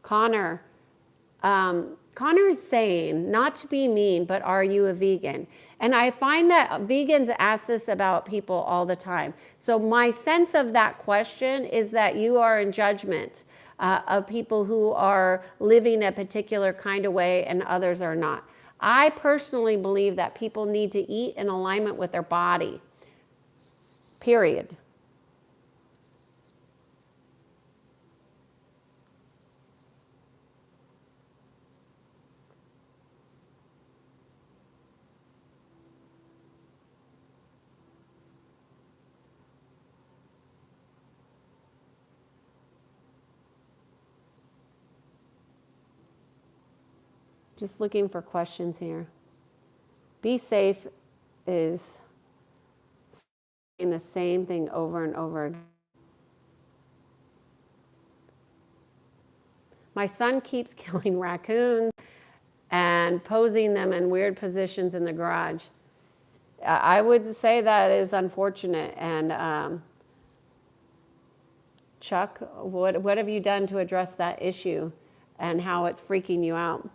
Connor. Connor's saying, not to be mean, but are you a vegan? And I find that vegans ask this about people all the time. So my sense of that question is that you are in judgment of people who are living a particular kind of way and others are not. I personally believe that people need to eat in alignment with their body, period. Just looking for questions here. Be safe is saying the same thing over and over again. My son keeps killing raccoons and posing them in weird positions in the garage. I would say that is unfortunate. And Chuck, what have you done to address that issue and how it's freaking you out?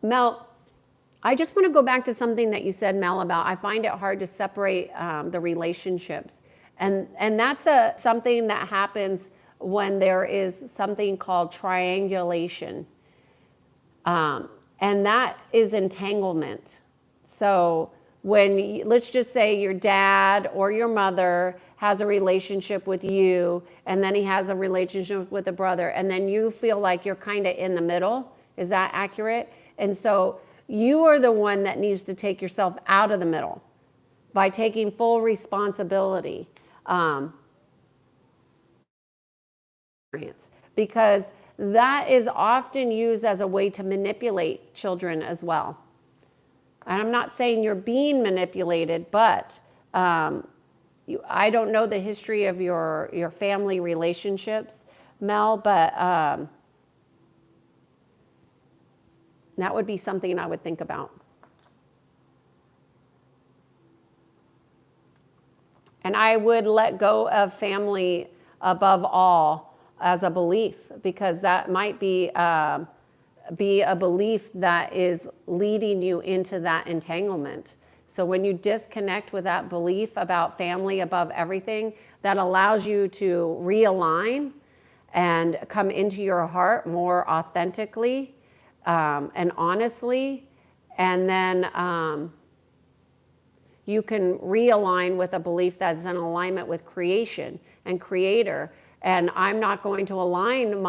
Mel, I just want to go back to something that you said, Mel, about I find it hard to separate the relationships. And that's something that happens when there is something called triangulation. And that is entanglement. So let's just say your dad or your mother has a relationship with you, and then he has a relationship with a brother, and then you feel like you're kind of in the middle. Is that accurate? And so you are the one that needs to take yourself out of the middle by taking full responsibility. Because that is often used as a way to manipulate children as well. And I'm not saying you're being manipulated, but I don't know the history of your family relationships, Mel, but that would be something I would think about. And I would let go of family above all as a belief, because that might be a belief that is leading you into that entanglement. So when you disconnect with that belief about family above everything, that allows you to realign and come into your heart more authentically and honestly. And then you can realign with a belief that's in alignment with creation and creator. And I'm not going to align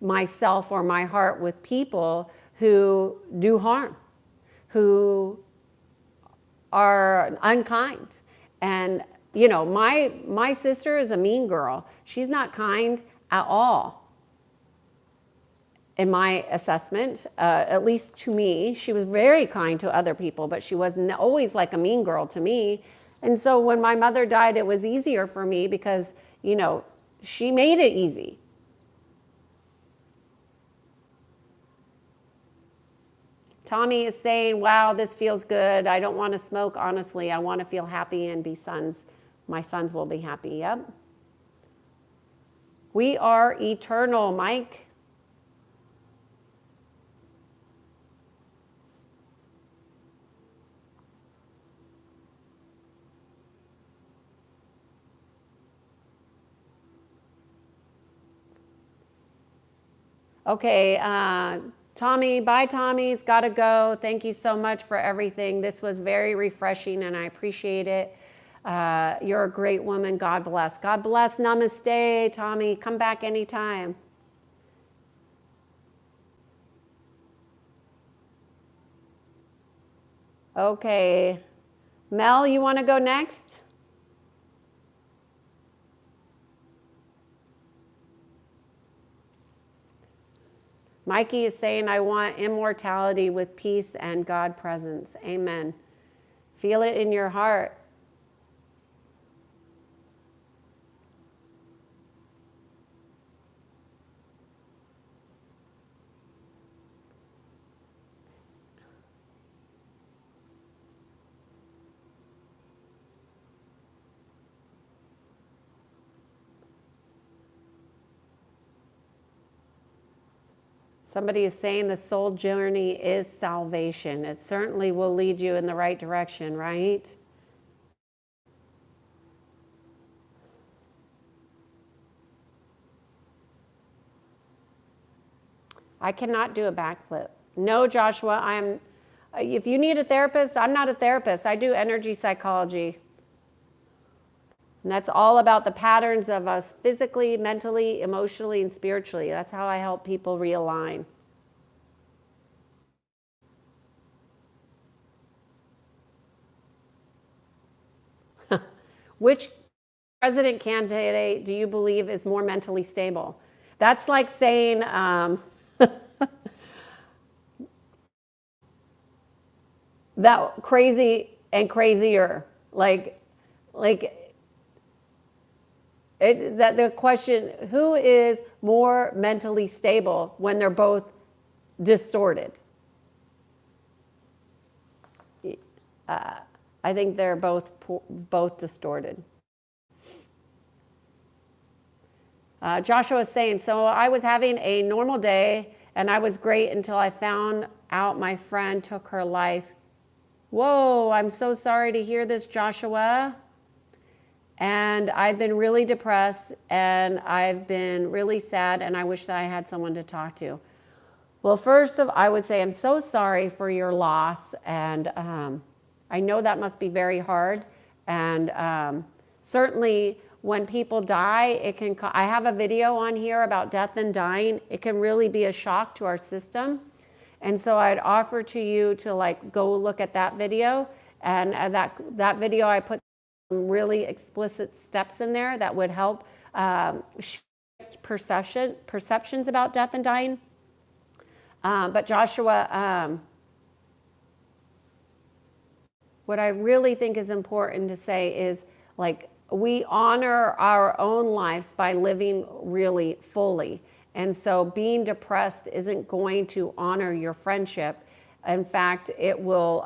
myself or my heart with people who do harm, who are unkind. And you know, my sister is a mean girl. She's not kind at all, in my assessment, at least to me. She was very kind to other people, but she wasn't always like a mean girl to me. And so when my mother died, it was easier for me because, you know, she made it easy. Tommy is saying, wow, this feels good. I don't want to smoke, honestly. I want to feel happy and be sons. My sons will be happy. Yep. We are eternal, Mike. Okay, Tommy, bye Tommy's gotta go. Thank you so much for everything. This was very refreshing and I appreciate it. You're a great woman. God bless. God bless. Namaste, Tommy. Come back anytime. Okay. Mel, you want to go next? Mikey is saying, I want immortality with peace and God presence. Amen. Feel it in your heart. Somebody is saying the soul journey is salvation. It certainly will lead you in the right direction, right? I cannot do a backflip. No, Joshua, if you need a therapist, I'm not a therapist. I do energy psychology. And that's all about the patterns of us physically, mentally, emotionally, and spiritually. That's how I help people realign. Which president candidate do you believe is more mentally stable? That's like saying that crazy and crazier. Like that the question, who is more mentally stable when they're both distorted? I think they're both distorted. Joshua is saying, so I was having a normal day and I was great until I found out my friend took her life. Whoa, I'm so sorry to hear this, Joshua. And I've been really depressed and I've been really sad and I wish that I had someone to talk to. Well, first of all, I would say I'm so sorry for your loss, and I know that must be very hard. And certainly when people die, it can. I have a video on here about death and dying. It can really be a shock to our system. And so I'd offer to you to like go look at that video, and that video I put some really explicit steps in there that would help shift perceptions about death and dying. But Joshua, what I really think is important to say is like we honor our own lives by living really fully. And so being depressed isn't going to honor your friendship. In fact, it will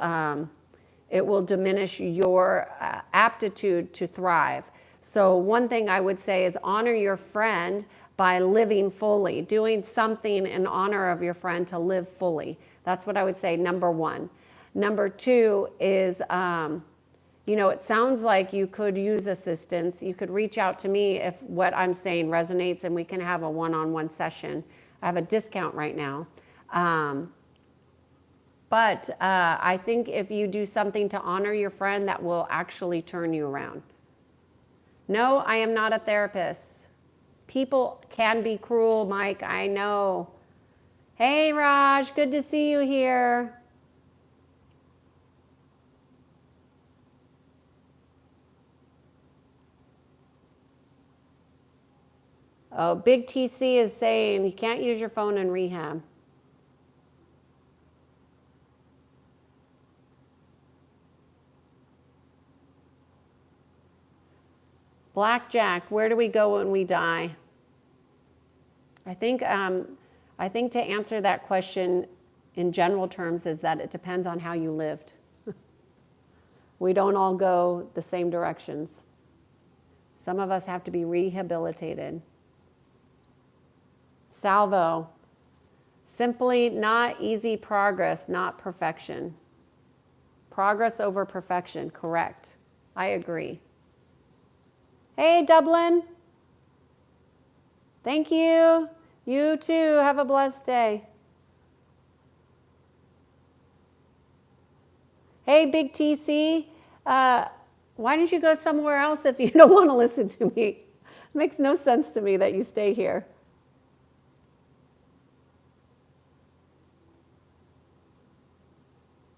It will diminish your aptitude to thrive. So one thing I would say is honor your friend by living fully, doing something in honor of your friend to live fully. That's what I would say, number one. Number two is, it sounds like you could use assistance. You could reach out to me if what I'm saying resonates and we can have a one-on-one session. I have a discount right now. But I think if you do something to honor your friend, that will actually turn you around. No, I am not a therapist. People can be cruel, Mike, I know. Hey, Raj, good to see you here. Oh, Big TC is saying you can't use your phone in rehab. Blackjack, where do we go when we die? I think to answer that question in general terms is that it depends on how you lived. We don't all go the same directions. Some of us have to be rehabilitated. Salvo, simply not easy progress, not perfection. Progress over perfection, correct. I agree. Hey, Dublin. Thank you. You too. Have a blessed day. Hey, Big TC. Why don't you go somewhere else if you don't want to listen to me? It makes no sense to me that you stay here.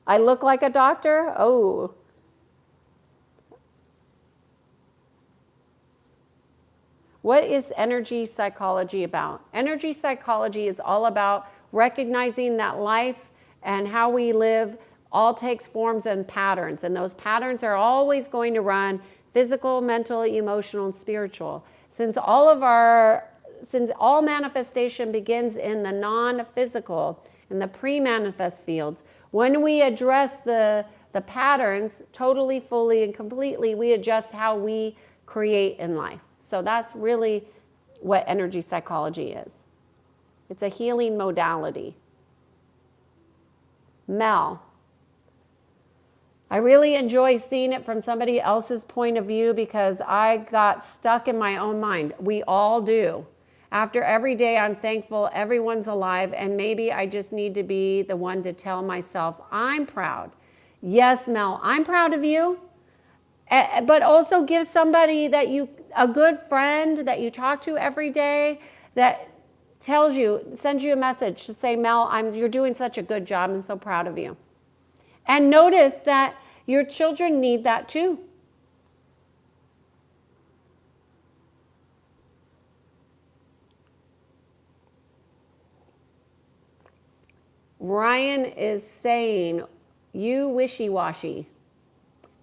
I look like a doctor? Oh. What is energy psychology about? Energy psychology is all about recognizing that life and how we live all takes forms and patterns. And those patterns are always going to run physical, mental, emotional, and spiritual. Since all manifestation begins in the non-physical, in the pre-manifest fields, when we address the patterns totally, fully, and completely, we adjust how we create in life. So that's really what energy psychology is. It's a healing modality. Mel, I really enjoy seeing it from somebody else's point of view because I got stuck in my own mind. We all do. After every day, I'm thankful everyone's alive, and maybe I just need to be the one to tell myself I'm proud. Yes, Mel, I'm proud of you. But also give somebody a good friend that you talk to every day that sends you a message to say, Mel, you're doing such a good job. I'm so proud of you. And notice that your children need that too. Ryan is saying, you wishy-washy.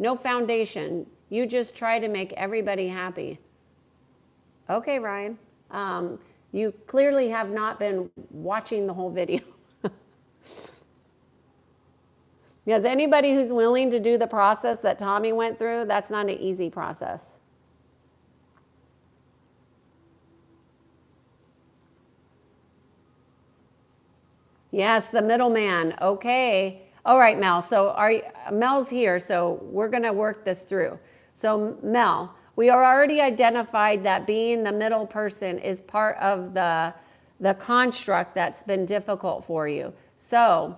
No foundation. You just try to make everybody happy. Okay, Ryan. You clearly have not been watching the whole video. Because anybody who's willing to do the process that Tommy went through, that's not an easy process. Yes, the middleman. Okay. All right, Mel. So Mel's here, so we're going to work this through. So Mel, we are already identified that being the middle person is part of the construct that's been difficult for you. So,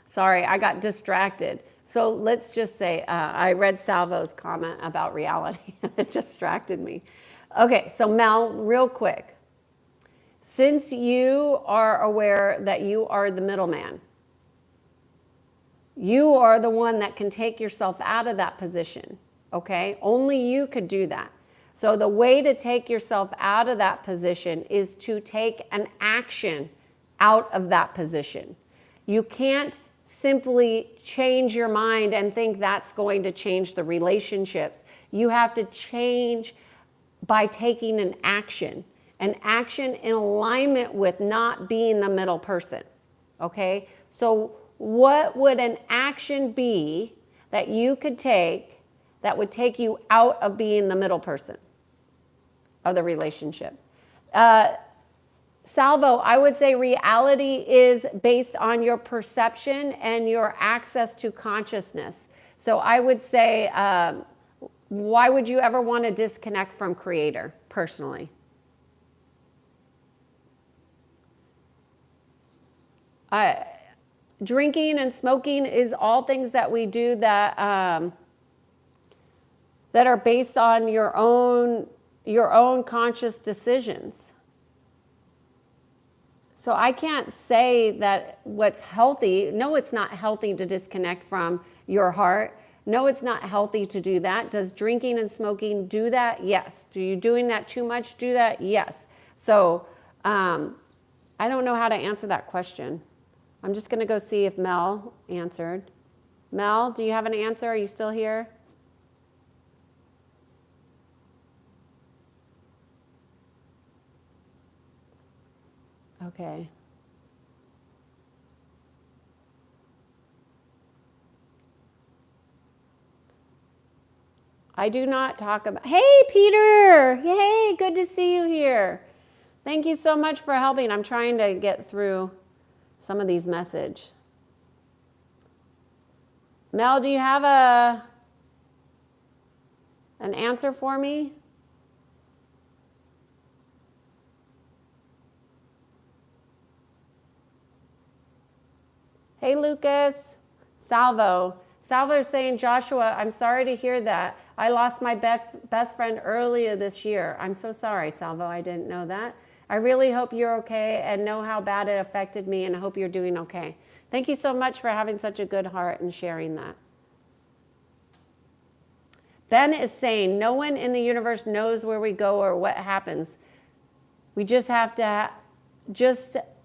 sorry, I got distracted. So let's just say I read Salvo's comment about reality. It distracted me. Okay, so Mel, real quick. Since you are aware that you are the middleman, you are the one that can take yourself out of that position, okay? Only you could do that. So the way to take yourself out of that position is to take an action out of that position. You can't simply change your mind and think that's going to change the relationships. You have to change by taking an action in alignment with not being the middle person, okay? So what would an action be that you could take that would take you out of being the middle person of the relationship? Salvo, I would say reality is based on your perception and your access to consciousness. So I would say, why would you ever want to disconnect from Creator, personally? Drinking and smoking is all things that we do that that are based on your own conscious decisions. So I can't say that what's healthy. No, it's not healthy to disconnect from your heart. No, it's not healthy to do that. Does drinking and smoking do that? Yes. Do you doing that too much do that? Yes. So I don't know how to answer that question. I'm just going to go see if Mel answered. Mel, do you have an answer? Are you still here? Okay. I do not talk about... Hey, Peter! Hey, good to see you here. Thank you so much for helping. I'm trying to get through some of these messages. Mel, do you have an answer for me? Hey, Lucas. Salvo is saying, Joshua, I'm sorry to hear that. I lost my best friend earlier this year. I'm so sorry, Salvo. I didn't know that. I really hope you're okay and know how bad it affected me, and I hope you're doing okay. Thank you so much for having such a good heart and sharing that. Ben is saying, no one in the universe knows where we go or what happens. We just have to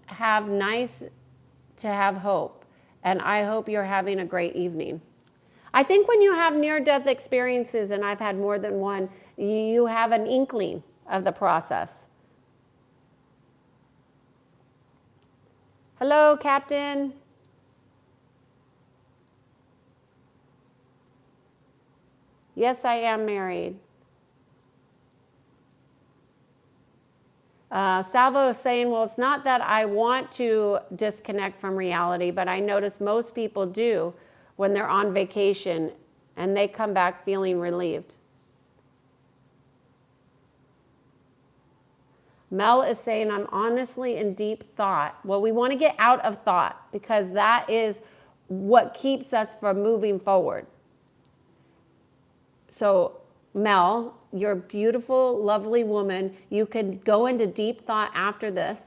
have hope. And I hope you're having a great evening. I think when you have near-death experiences, and I've had more than one, you have an inkling of the process. Hello, Captain. Yes, I am married. Salvo is saying, well, it's not that I want to disconnect from reality, but I notice most people do when they're on vacation and they come back feeling relieved. Mel is saying, I'm honestly in deep thought. Well, we want to get out of thought because that is what keeps us from moving forward. So, Mel, you're a beautiful, lovely woman. You could go into deep thought after this.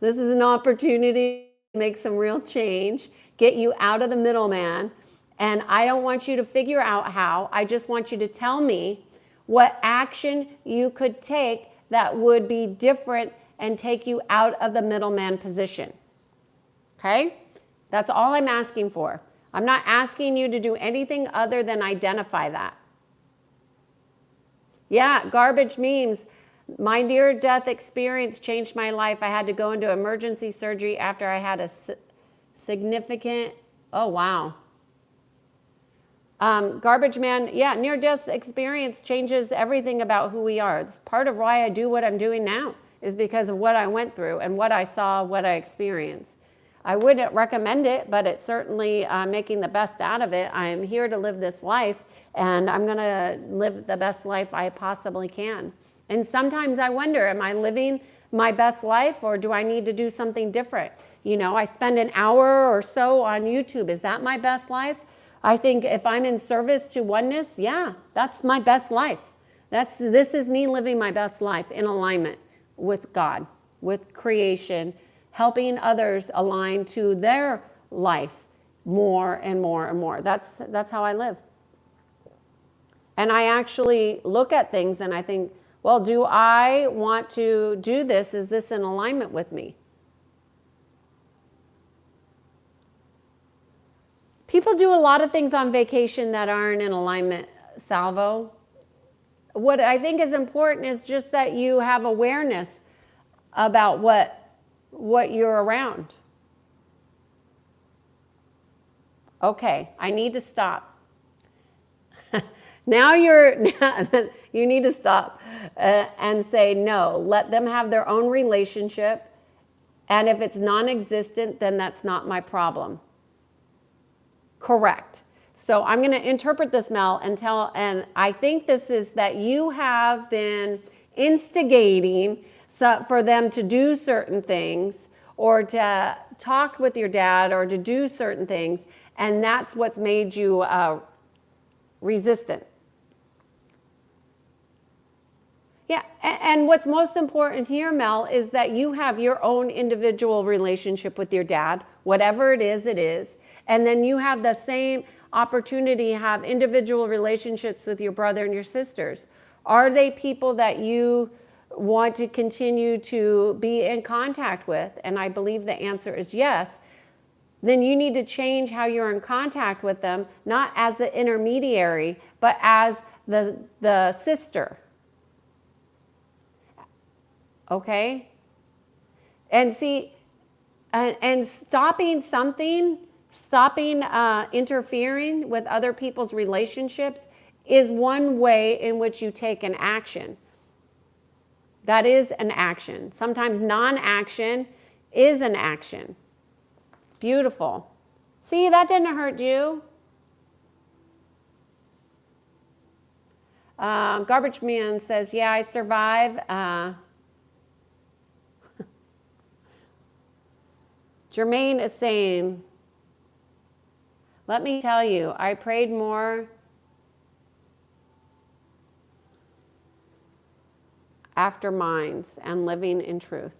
This is an opportunity to make some real change, get you out of the middleman. And I don't want you to figure out how. I just want you to tell me what action you could take that would be different and take you out of the middleman position. Okay? That's all I'm asking for. I'm not asking you to do anything other than identify that. Yeah, garbage memes. My near-death experience changed my life. I had to go into emergency surgery after I had a significant... Oh, wow. Garbage man, yeah, near-death experience changes everything about who we are. It's part of why I do what I'm doing now, is because of what I went through and what I saw, what I experienced. I wouldn't recommend it, but it's certainly making the best out of it. I'm here to live this life, and I'm going to live the best life I possibly can. And sometimes I wonder, am I living my best life, or do I need to do something different? You know, I spend an hour or so on YouTube. Is that my best life? I think if I'm in service to oneness, yeah, that's my best life. This is me living my best life in alignment with God, with creation, helping others align to their life more and more and more. That's how I live. And I actually look at things and I think, well, do I want to do this? Is this in alignment with me? People do a lot of things on vacation that aren't in alignment, Salvo. What I think is important is just that you have awareness about what you're around. Okay, I need to stop. You need to stop and say no. Let them have their own relationship. And if it's non-existent, then that's not my problem. Correct. So I'm going to interpret this, Mel, and I think this is that you have been instigating for them to do certain things or to talk with your dad or to do certain things, and that's what's made you resistant. Yeah, and what's most important here, Mel, is that you have your own individual relationship with your dad, whatever it is, and then you have the same opportunity to have individual relationships with your brother and your sisters. Are they people that you want to continue to be in contact with? And I believe the answer is yes. Then you need to change how you're in contact with them, not as the intermediary, but as the sister. Okay? And see, and stopping interfering with other people's relationships is one way in which you take an action. That is an action. Sometimes non-action is an action. Beautiful. See, that didn't hurt you. Garbage Man says, yeah, I survive. Jermaine is saying, let me tell you, I prayed more after minds and living in truth.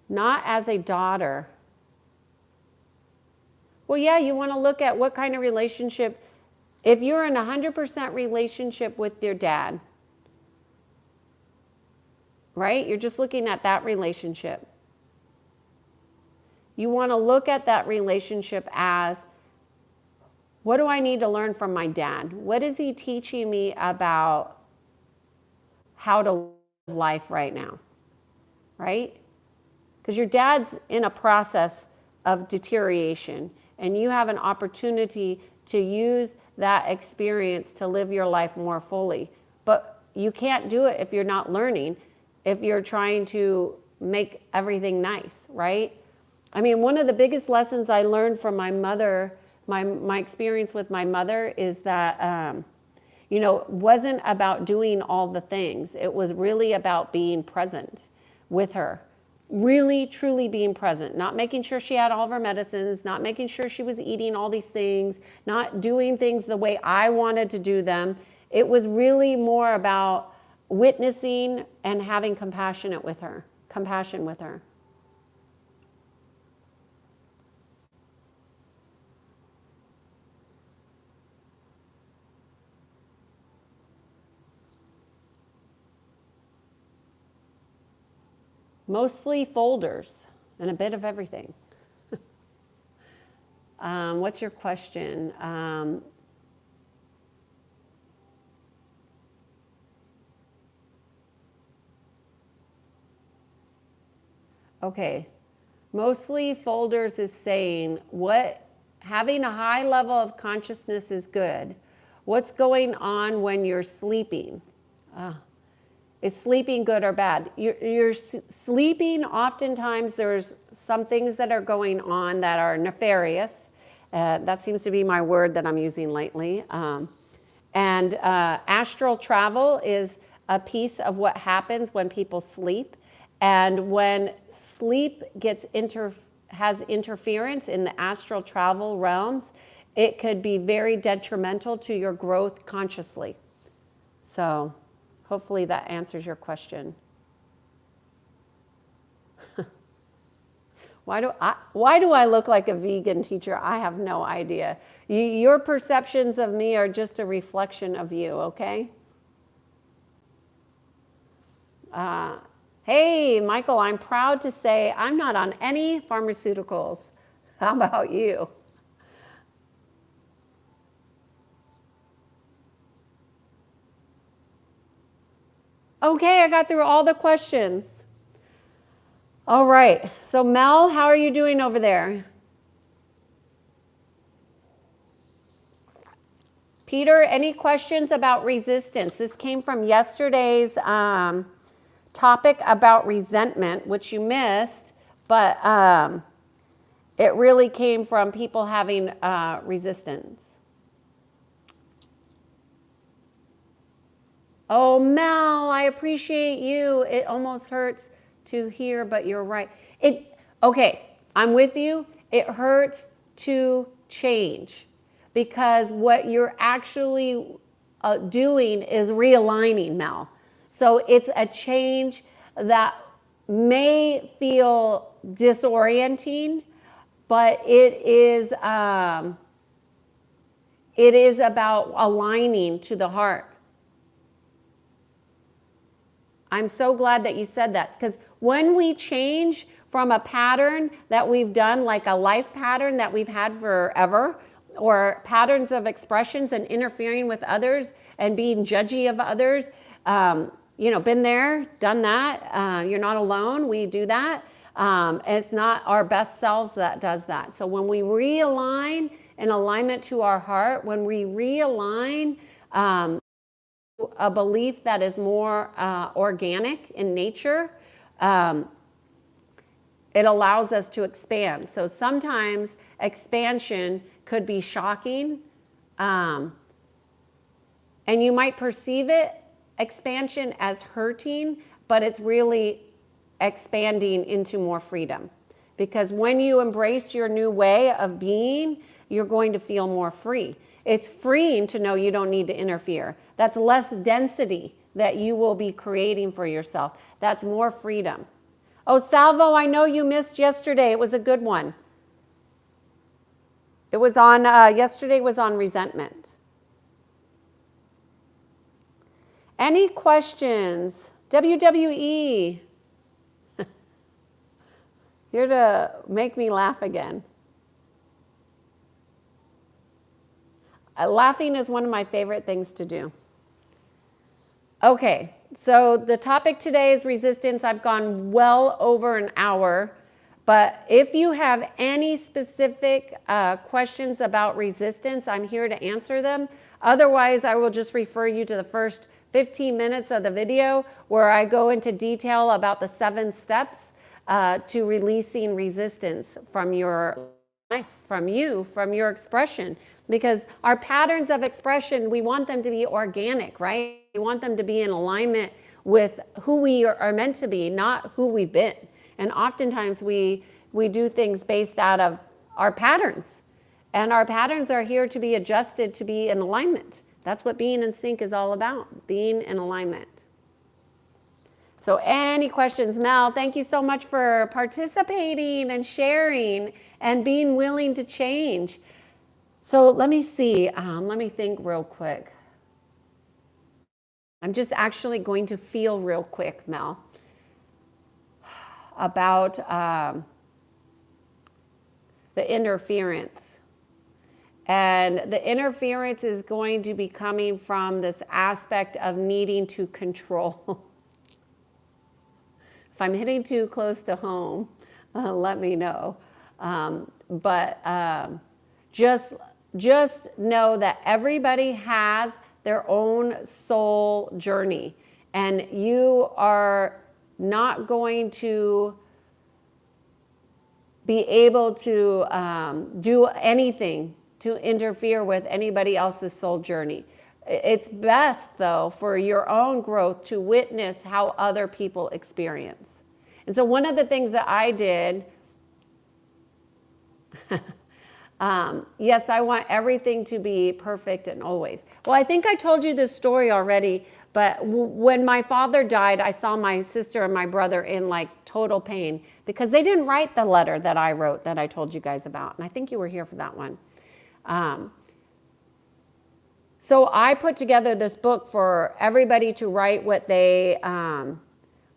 Not as a daughter. Well, yeah, you want to look at what kind of relationship. If you're in a 100% relationship with your dad, right? You're just looking at that relationship. You want to look at that relationship as, what do I need to learn from my dad? What is he teaching me about how to live life right now? Right? Because your dad's in a process of deterioration, and you have an opportunity to use that experience to live your life more fully. But you can't do it if you're not learning, if you're trying to make everything nice, right? I mean, one of the biggest lessons I learned from my mother, my experience with my mother, is that, it wasn't about doing all the things. It was really about being present with her. Really, truly being present, not making sure she had all of her medicines, not making sure she was eating all these things, not doing things the way I wanted to do them. It was really more about witnessing and having compassion with her. Mostly folders and a bit of everything. What's your question? Okay. Mostly folders is saying having a high level of consciousness is good. What's going on when you're sleeping? Is sleeping good or bad? You're sleeping, oftentimes there's some things that are going on that are nefarious. That seems to be my word that I'm using lately. And astral travel is a piece of what happens when people sleep. And when sleep has interference in the astral travel realms, it could be very detrimental to your growth consciously. So hopefully that answers your question. Why do I look like a vegan teacher? I have no idea. Your perceptions of me are just a reflection of you, okay? Hey, Michael, I'm proud to say I'm not on any pharmaceuticals. How about you? Okay, I got through all the questions. All right, so Mel, how are you doing over there? Peter, any questions about resistance? This came from yesterday's topic about resentment, which you missed, but it really came from people having resistance. Oh, Mel, I appreciate you. It almost hurts to hear, but you're right. Okay, I'm with you. It hurts to change because what you're actually doing is realigning, Mel. So it's a change that may feel disorienting, but it is about aligning to the heart. I'm so glad that you said that, because when we change from a pattern that we've done, like a life pattern that we've had forever, or patterns of expressions and interfering with others and being judgy of others, been there, done that. You're not alone. We do that. It's not our best selves that does that. So when we realign in alignment to our heart, when we realign a belief that is more organic in nature, it allows us to expand. So sometimes expansion could be shocking, and you might perceive expansion as hurting, but it's really expanding into more freedom. Because when you embrace your new way of being, you're going to feel more free. It's freeing to know you don't need to interfere. That's less density that you will be creating for yourself. That's more freedom. Oh, Salvo, I know you missed yesterday. It was a good one. It was on, yesterday was on resentment. Any questions? WWE. Here to make me laugh again. Laughing is one of my favorite things to do. Okay, so the topic today is resistance. I've gone well over an hour, but if you have any specific questions about resistance, I'm here to answer them. Otherwise, I will just refer you to the first 15 minutes of the video where I go into detail about the 7 steps to releasing resistance from your life, from your expression. Because our patterns of expression, we want them to be organic, right? We want them to be in alignment with who we are meant to be, not who we've been. And oftentimes we do things based out of our patterns. And our patterns are here to be adjusted to be in alignment. That's what being in sync is all about, being in alignment. So any questions? Mel, thank you so much for participating and sharing and being willing to change. So let me see, let me think real quick. I'm just actually going to feel real quick, Mel, about the interference. And the interference is going to be coming from this aspect of needing to control. If I'm hitting too close to home, let me know. Just know that everybody has their own soul journey, and you are not going to be able to do anything to interfere with anybody else's soul journey. It's best, though, for your own growth to witness how other people experience. And so one of the things that I did, yes, I want everything to be perfect and always. Well, I think I told you this story already, but when my father died, I saw my sister and my brother in like total pain because they didn't write the letter that I wrote that I told you guys about. And I think you were here for that one. So I put together this book for everybody to write what they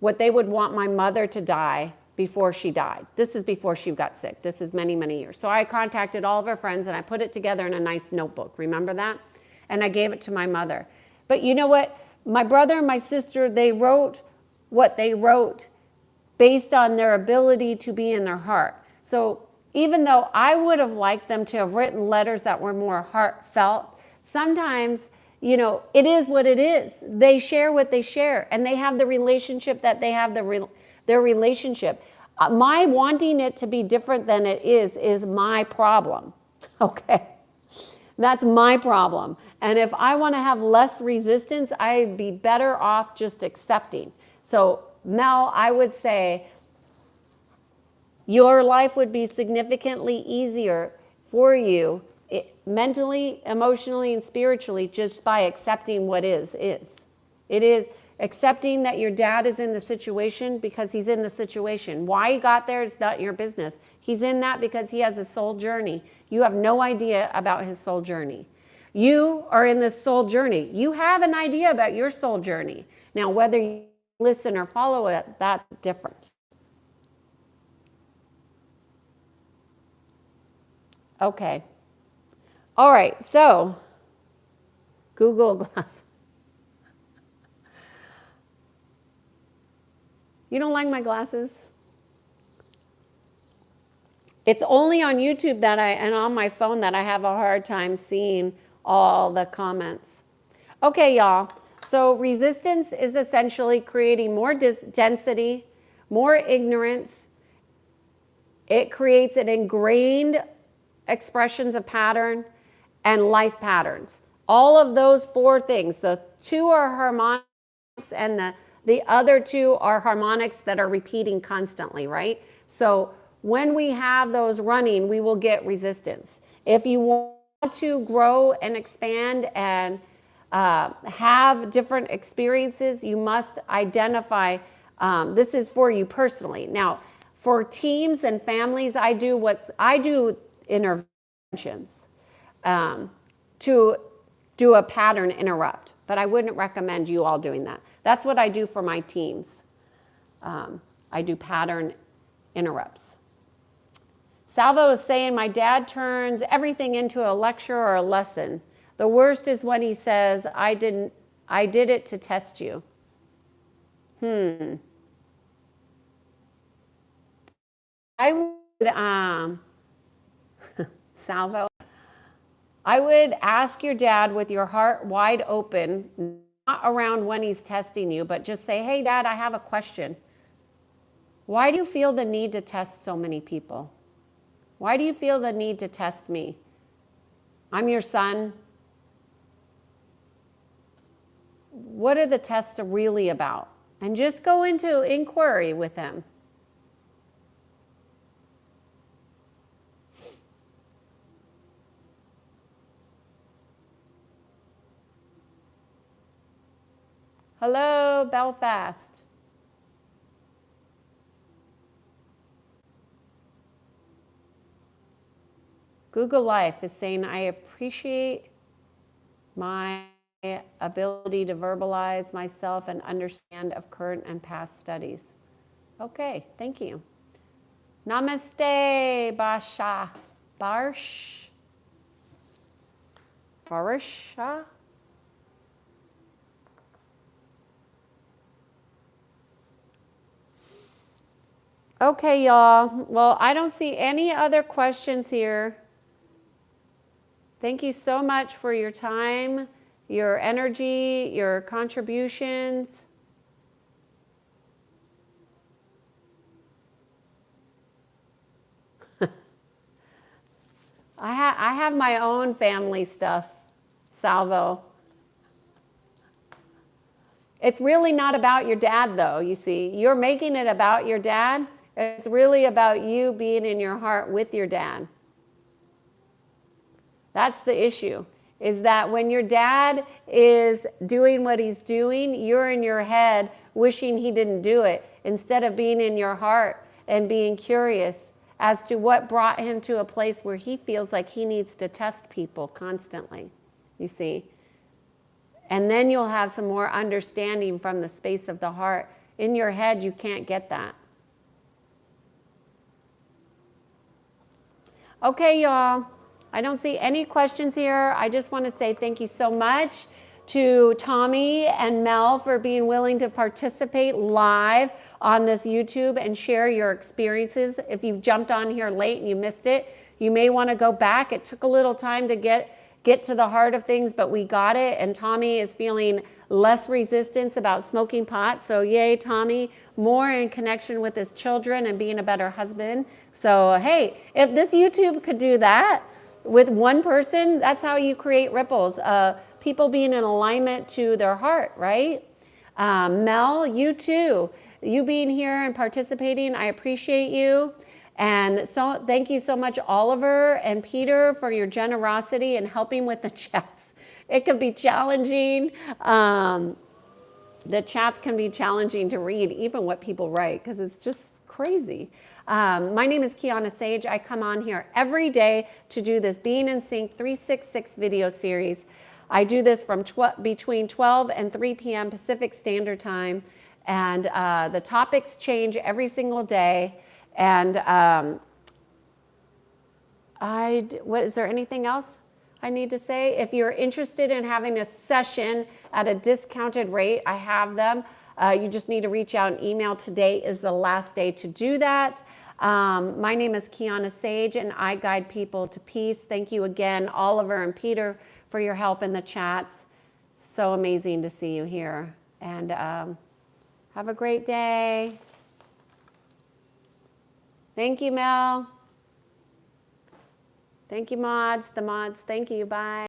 would want my mother to die before she died. This is before she got sick. This is many, many years. So I contacted all of her friends and I put it together in a nice notebook. Remember that? And I gave it to my mother. But you know what? my brother and my sister, they wrote what they wrote based on their ability to be in their heart. So even though I would have liked them to have written letters that were more heartfelt, sometimes, you know, it is what it is. They share what they share, and they have the relationship that they have, their relationship. My wanting it to be different than it is my problem. Okay? That's my problem. And if I want to have less resistance, I'd be better off just accepting. So, Mel, I would say your life would be significantly easier for you mentally, emotionally, and spiritually just by accepting what is. It is accepting that your dad is in the situation because he's in the situation. Why he got there is not your business. He's in that because he has a soul journey. You have no idea about his soul journey. You are in this soul journey. You have an idea about your soul journey. Now, whether you listen or follow it, that's different. Okay. All right, so Google Glass. You don't like my glasses? It's only on YouTube and on my phone that I have a hard time seeing all the comments. Okay, y'all. So resistance is essentially creating more density, more ignorance. It creates an ingrained expressions of pattern and life patterns. All of those four things. The two are harmonics and the other two are harmonics that are repeating constantly, right? So when we have those running, we will get resistance. If you want to grow and expand and have different experiences, you must identify, this is for you personally. Now, for teams and families, I do interventions to do a pattern interrupt, but I wouldn't recommend you all doing that. That's what I do for my teams. I do pattern interrupts. Salvo is saying, my dad turns everything into a lecture or a lesson. The worst is when he says, I did it to test you. I would, Salvo, I would ask your dad with your heart wide open, not around when he's testing you, but just say, hey, Dad, I have a question. Why do you feel the need to test so many people? Why do you feel the need to test me? I'm your son. What are the tests really about? And just go into inquiry with him. Hello, Belfast. Google Life is saying, I appreciate my ability to verbalize myself and understand of current and past studies. Okay, thank you. Namaste, Basha. Barsha? Okay, y'all. Well, I don't see any other questions here. Thank you so much for your time, your energy, your contributions. I have my own family stuff, Salvo. It's really not about your dad, though, you see. You're making it about your dad. It's really about you being in your heart with your dad. That's the issue, is that when your dad is doing what he's doing, you're in your head wishing he didn't do it, instead of being in your heart and being curious as to what brought him to a place where he feels like he needs to test people constantly, you see. And then you'll have some more understanding from the space of the heart. In your head, you can't get that. Okay, y'all. I don't see any questions here. I just want to say thank you so much. to Tommy and Mel for being willing to participate live on this YouTube and share your experiences. If you've jumped on here late and you missed it, you may want to go back. It took a little time to get to the heart of things, but we got it. And Tommy is feeling less resistance about smoking pot. So yay, Tommy, more in connection with his children and being a better husband. So hey, if this YouTube could do that with one person, that's how you create ripples. People being in alignment to their heart, right? Mel, you too. You being here and participating, I appreciate you. And so thank you so much, Oliver and Peter, for your generosity and helping with the chats. It could be challenging. The chats can be challenging to read, even what people write, because it's just crazy. My name is Kiannaa Sadge. I come on here every day to do this Being in Sync 366 video series. I do this from between 12 and 3 p.m. Pacific Standard Time. And the topics change every single day. And is there anything else I need to say? If you're interested in having a session at a discounted rate, I have them. You just need to reach out and email. Today is the last day to do that. My name is Kiannaa Sadge, and I guide people to peace. Thank you again, Oliver and Peter, for your help in the chats. So amazing to see you here. And have a great day. Thank you, Mel. Thank you, mods. The mods. Thank you. Bye.